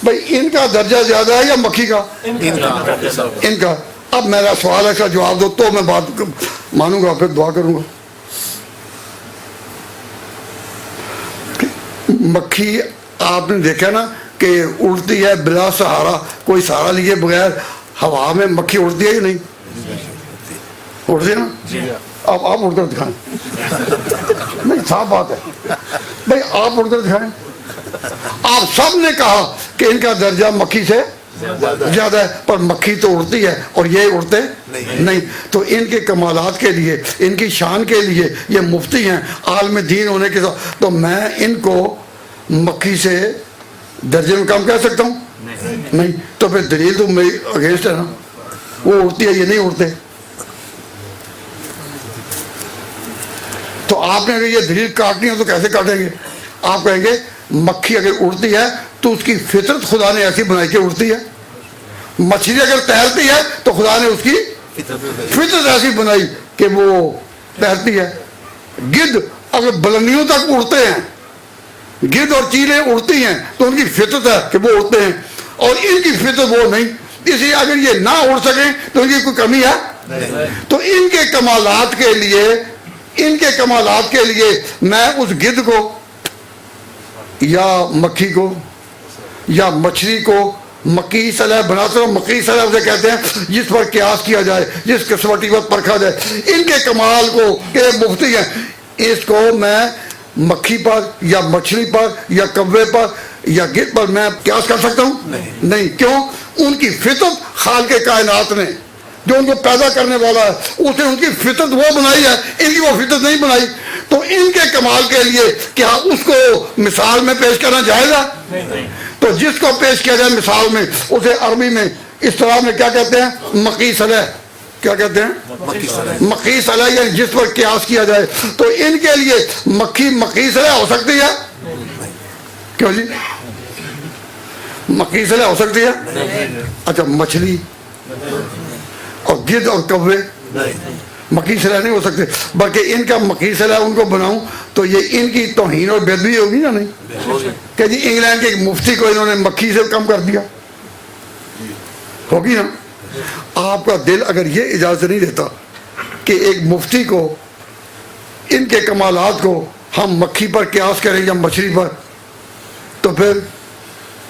Speaker 1: بھائی ان کا درجہ زیادہ ہے یا مکھی کا؟ ان کا. اب میرا سوال ہے، اس کا جواب دو تو میں بات مانوں گا، پھر دعا کروں گا. مکھی آپ نے دیکھا نا کہ اڑتی ہے بلا سہارا، کوئی سہارا لیے بغیر ہوا میں مکھی اڑتی ہے یا نہیں؟ اڑتی ہے نا. اب آپ اڑ کر دکھائیں. نہیں صاف بات ہے بھائی، آپ اڑ کر دکھائیں. آپ سب نے کہا کہ ان کا درجہ مکھی سے زیادہ ہے، پر مکھی تو اڑتی ہے اور یہ اڑتے نہیں. تو ان کے کمالات کے لیے، ان کی شان کے لیے یہ مفتی ہیں عالم دین ہونے کے ساتھ، تو میں ان کو مکھی سے درجے میں کم کہہ سکتا ہوں؟ نہیں. تو پھر دلیل تو میری اگینسٹ ہے نا، وہ اڑتی ہے یہ نہیں اڑتے. تو آپ نے اگر یہ دلیل کاٹنی ہے تو کیسے کاٹیں گے؟ آپ کہیں گے مکھی اگر اڑتی ہے تو اس کی فطرت خدا نے ایسی بنائی کہ اڑتی ہے. مچھلی اگر تیرتی ہے تو خدا نے اس کی فطرت ایسی بنائی کہ وہ تیرتی ہے. گدھ اگر بلندیوں تک اڑتے ہیں، گدھ اور چیلیں اڑتی ہیں تو ان کی فطرت ہے کہ وہ اڑتے ہیں، اور ان کی فطرت وہ نہیں. اس لیے اگر یہ نہ اڑ سکیں تو ان کی کوئی کمی ہے؟ تو ان کے کمالات کے لیے میں اس گدھ کو یا مکھی کو یا مچھلی کو مکی صلاح بناتا ہوں. مکی صلاح اسے کہتے ہیں جس پر قیاس کیا جائے، جس قسمتی پر پرکھا جائے. ان کے کمال کو کہ مفتی ہیں، اس کو میں مکھی پر یا مچھلی پر یا کوے پر یا گدھ پر میں قیاس کر سکتا ہوں؟ نہیں. کیوں؟ ان کی فطرت خالق کائنات نے، جو ان کو پیدا کرنے والا ہے، اس نے ان کی فطرت وہ بنائی ہے، ان کی وہ فطرت نہیں بنائی. تو ان کے کمال کے لیے کیا اس کو مثال میں پیش کرنا جائز ہے؟ تو جس کو پیش کیا جائے مثال میں، اسے عربی میں اس طرح میں کیا کہتے ہیں؟ مکی صلاح. کیا کہتے ہیں؟ مکی صلاح، یعنی جس پر قیاس کیا جائے. تو ان کے لیے مکی صلاح ہو سکتی ہے؟ کیوں جی مکی صلاح ہو سکتی ہے؟ اچھا مچھلی اور گدھ اور کوے مکی صلاح نہیں ہو سکتے. بلکہ ان کا مکی صلاح ان کو بناؤں تو یہ ان کی توہین اور بے ادبی ہوگی نا. نہیں کہ جی انگلینڈ کے ایک مفتی کو انہوں نے مکھی سے کم کر دیا، ہوگی نا. آپ کا دل اگر یہ اجازت نہیں دیتا کہ ایک مفتی کو ان کے کمالات کو ہم مکھی پر قیاس کریں یا مچھلی پر، تو پھر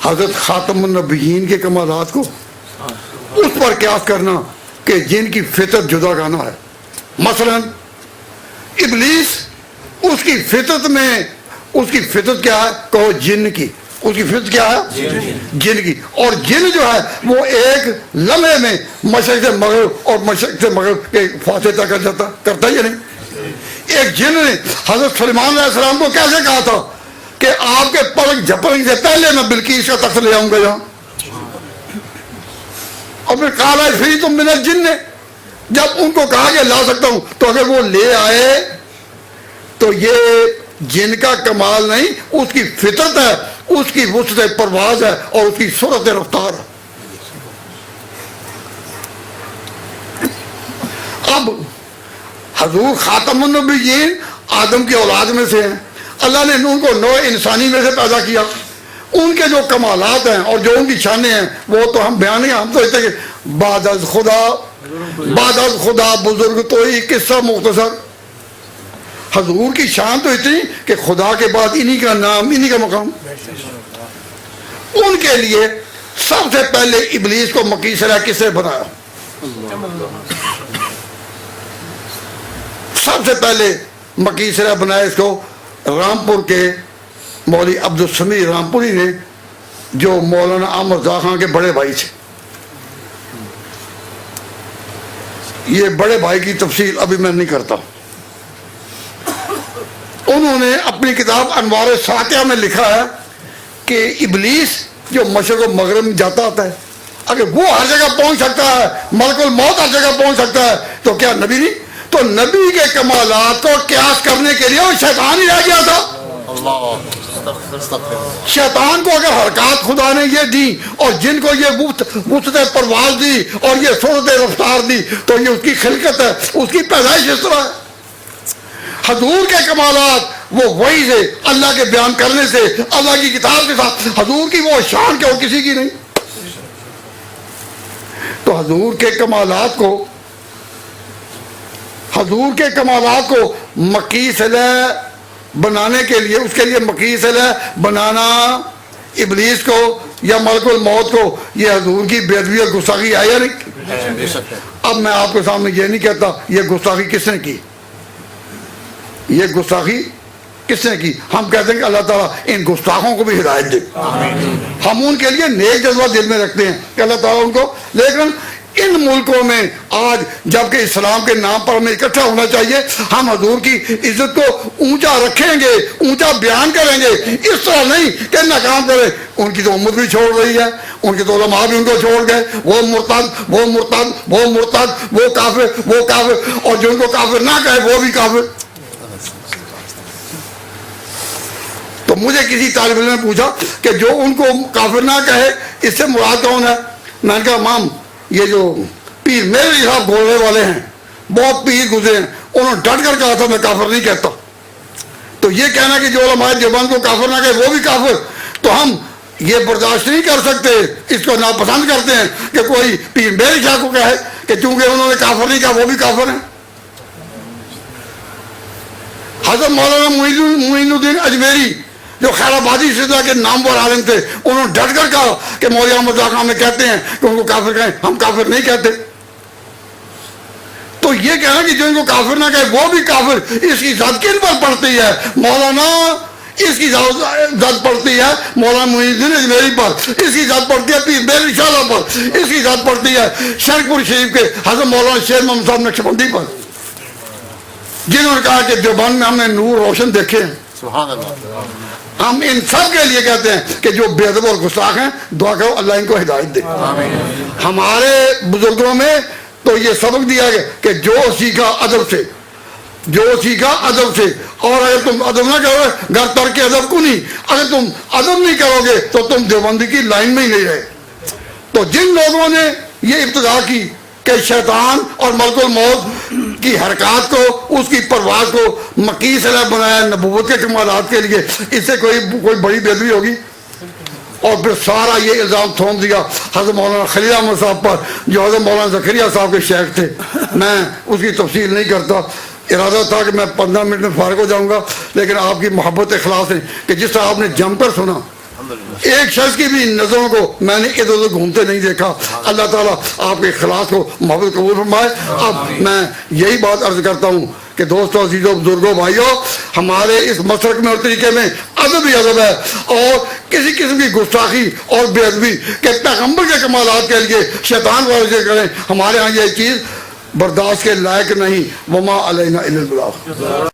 Speaker 1: حضرت خاتم النبیین کے کمالات کو اس پر قیاس کرنا کہ جن کی فطرت جدا گانا ہے. مثلا ابلیس، اس کی فطرت کیا ہے؟ کہو جن کی. اس کی فطرت کیا ہے؟ جن کی. اور جن جو ہے وہ ایک لمحے میں مشرق سے مغرب اور مشرق سے مغرب کے فاصلے طے کر جاتا، کرتا ہی نہیں. ایک جن نے حضرت سلیمان علیہ السلام کو کیسے کہا تھا کہ آپ کے پلک جھپکنے سے پہلے میں بلقیس کا تخت لے آؤں گا یہاں. اور پھر کہا فری تم من الجن نے، جب ان کو کہا کہ لا سکتا ہوں، تو اگر وہ لے آئے تو یہ جن کا کمال نہیں، اس کی فطرت ہے، اس کی وسعت پرواز ہے اور اس کی سرعت رفتار ہے. اب حضور خاتم النبیین آدم کی اولاد میں سے ہیں. اللہ نے ان کو نوع انسانی میں سے پیدا کیا. ان کے جو کمالات ہیں اور جو ان کی شانیں ہیں وہ تو ہم بیان نہیں، ہم تو کہتے ہیں کہ بعد از خدا بزرگ تو ہی قصہ مختصر. حضور کی شان تو اتنی کہ خدا کے بعد انہی کا نام، انہی کا مقام. ان کے لیے سب سے پہلے ابلیس کو مکی صلاح کس نے بنایا؟ سب سے پہلے مکی صلاح بنایا اس کو رامپور کے مولوی عبدالسمیع رامپوری نے، جو مولانا احمد رضا خان کے بڑے بھائی تھے. یہ بڑے بھائی کی تفصیل ابھی میں نہیں کرتا. انہوں نے اپنی کتاب انوار ساطعہ میں لکھا ہے کہ ابلیس جو مشرق و مغرب میں جاتا آتا ہے، اگر وہ ہر جگہ پہنچ سکتا ہے، ملک الموت ہر جگہ پہنچ سکتا ہے، تو کیا نبی نہیں؟ تو نبی کے کمالات کو قیاس کرنے کے لیے وہ شیطان ہی رہ گیا تھا. شیطان کو اگر حرکات خدا نے یہ دی اور جن کو یہ وسعت پرواز دی اور یہ سرعت رفتار دی، تو یہ اس کی خلقت ہے، اس کی پیدائش اس طرح ہے. حضور کے کمالات وہ وحی سے، اللہ کے بیان کرنے سے، اللہ کی کتاب کے ساتھ، حضور کی وہ شان کہ اور کسی کی نہیں. تو حضور کے کمالات کو مکی صلح بنانے کے لیے، اس کے لیے مکی صلح بنانا ابلیس کو یا ملک الموت کو، یہ حضور کی بے ادبی اور گستاخی ہے یا نہیں؟ اب میں آپ کے سامنے یہ نہیں کہتا یہ گستاخی کس نے کی، یہ گستاخی کس نے کی. ہم کہتے ہیں کہ اللہ تعالیٰ ان گستاخوں کو بھی ہدایت دے. ہم ان کے لیے نیک جذبہ دل میں رکھتے ہیں کہ اللہ تعالیٰ ان کو، لیکن ان ملکوں میں آج جبکہ اسلام کے نام پر ہمیں اکٹھا ہونا چاہیے، ہم حضور کی عزت کو اونچا رکھیں گے، اونچا بیان کریں گے، اس طرح نہیں کہ ناکام کریں. ان کی تو امت بھی چھوڑ رہی ہے، ان کے تو علماء بھی ان کو چھوڑ گئے، وہ مرتد، وہ مرتد، وہ مرتد، وہ کافر، وہ کافر، اور جو ان کو کافر نہ کہے وہ بھی کافر. تو مجھے کسی طالب علم نے پوچھا کہ جو ان کو کافر نہ کہے اس سے مراد کون ہے؟ میں نے کہا امام یہ جو پیر میرے صاحب بولنے والے ہیں، بہت پیر گزرے ہیں، انہوں نے ڈٹ کر کہا تھا میں کافر نہیں کہتا. تو یہ کہنا کہ جو علماء دیوبند کو کافر نہ کہے وہ بھی کافر، تو ہم یہ برداشت نہیں کر سکتے، اس کو ناپسند کرتے ہیں کہ کوئی پیر میرے صاحب کو کہے کہ چونکہ انہوں نے کافر نہیں کہا وہ بھی کافر ہیں. حضرت مولانا معین الدین اجمیری جو خیر آبادی سلسلہ کے نامور عالم تھے، انہوں نے ڈٹ کر کہا کہ مولوی احمد رضا خان میں کہتے ہیں کہ ان کو کافر کہیں، ہم کافر نہیں کہتے. تو یہ کہنا کہ جو ان کو کافر نہ کہے وہ بھی کافر، اس کی ذات کن پر پڑتی ہے؟ مولانا اس کی ذات پڑتی ہے مولانا معین الدین اجمیری پر، اس کی ذات پڑتی ہے پیر میر رسالہ پر، اس کی ذات پڑتی ہے شرک پور شریف کے حضرت مولانا شیر محمد صاحب نقشبندی پر، جنہوں نے کہا کہ دیوبند میں ہم نے نور روشن دیکھے ہیں.
Speaker 3: سبحان اللہ.
Speaker 1: ہم ان سب کے لیے کہتے ہیں کہ جو بے ادب اور گستاخ ہیں، دعا کرو اللہ ان کو ہدایت دے. ہمارے بزرگوں میں تو یہ سبق دیا گیا کہ جو سیکھا ادب سے، جو سیکھا ادب سے، اور اگر تم ادب نہ کرو گے گھر تر کے ادب کو نہیں، اگر تم ادب نہیں کرو گے تو تم دیوبندی کی لائن میں ہی نہیں رہے. تو جن لوگوں نے یہ ابتدا کی کہ شیطان اور ملک الموت کی حرکات کو، اس کی پرواز کو مکی صلح بنایا نبوت کے کمالات کے لیے، اس سے کوئی بڑی بے ادبی ہوگی. اور پھر سارا یہ الزام تھوم دیا حضرت مولانا خلیل احمد صاحب پر، جو حضرت مولانا زکریا صاحب کے شیخ تھے. میں اس کی تفصیل نہیں کرتا، ارادہ تھا کہ میں 15 منٹ میں فارغ ہو جاؤں گا، لیکن آپ کی محبت اخلاص ہے کہ جس طرح آپ نے جم کر سنا، ایک شخص کی بھی نظروں کو میں نے ادھر ادھر گھومتے نہیں دیکھا. اللہ تعالیٰ آپ کے اخلاص کو محبت قبول فرمائے. اب میں یہی بات عرض کرتا ہوں کہ دوستوں، عزیزوں، بزرگوں، بھائیوں، ہمارے اس مسلک میں اور طریقے میں ادب ہی ادب ہے، اور کسی قسم کی گستاخی اور بے ادبی کہ پیغمبر کے کمالات کے لیے شیطان والے کریں، ہمارے ہاں یہ چیز برداشت کے لائق نہیں. وما علینا الا البلاغ.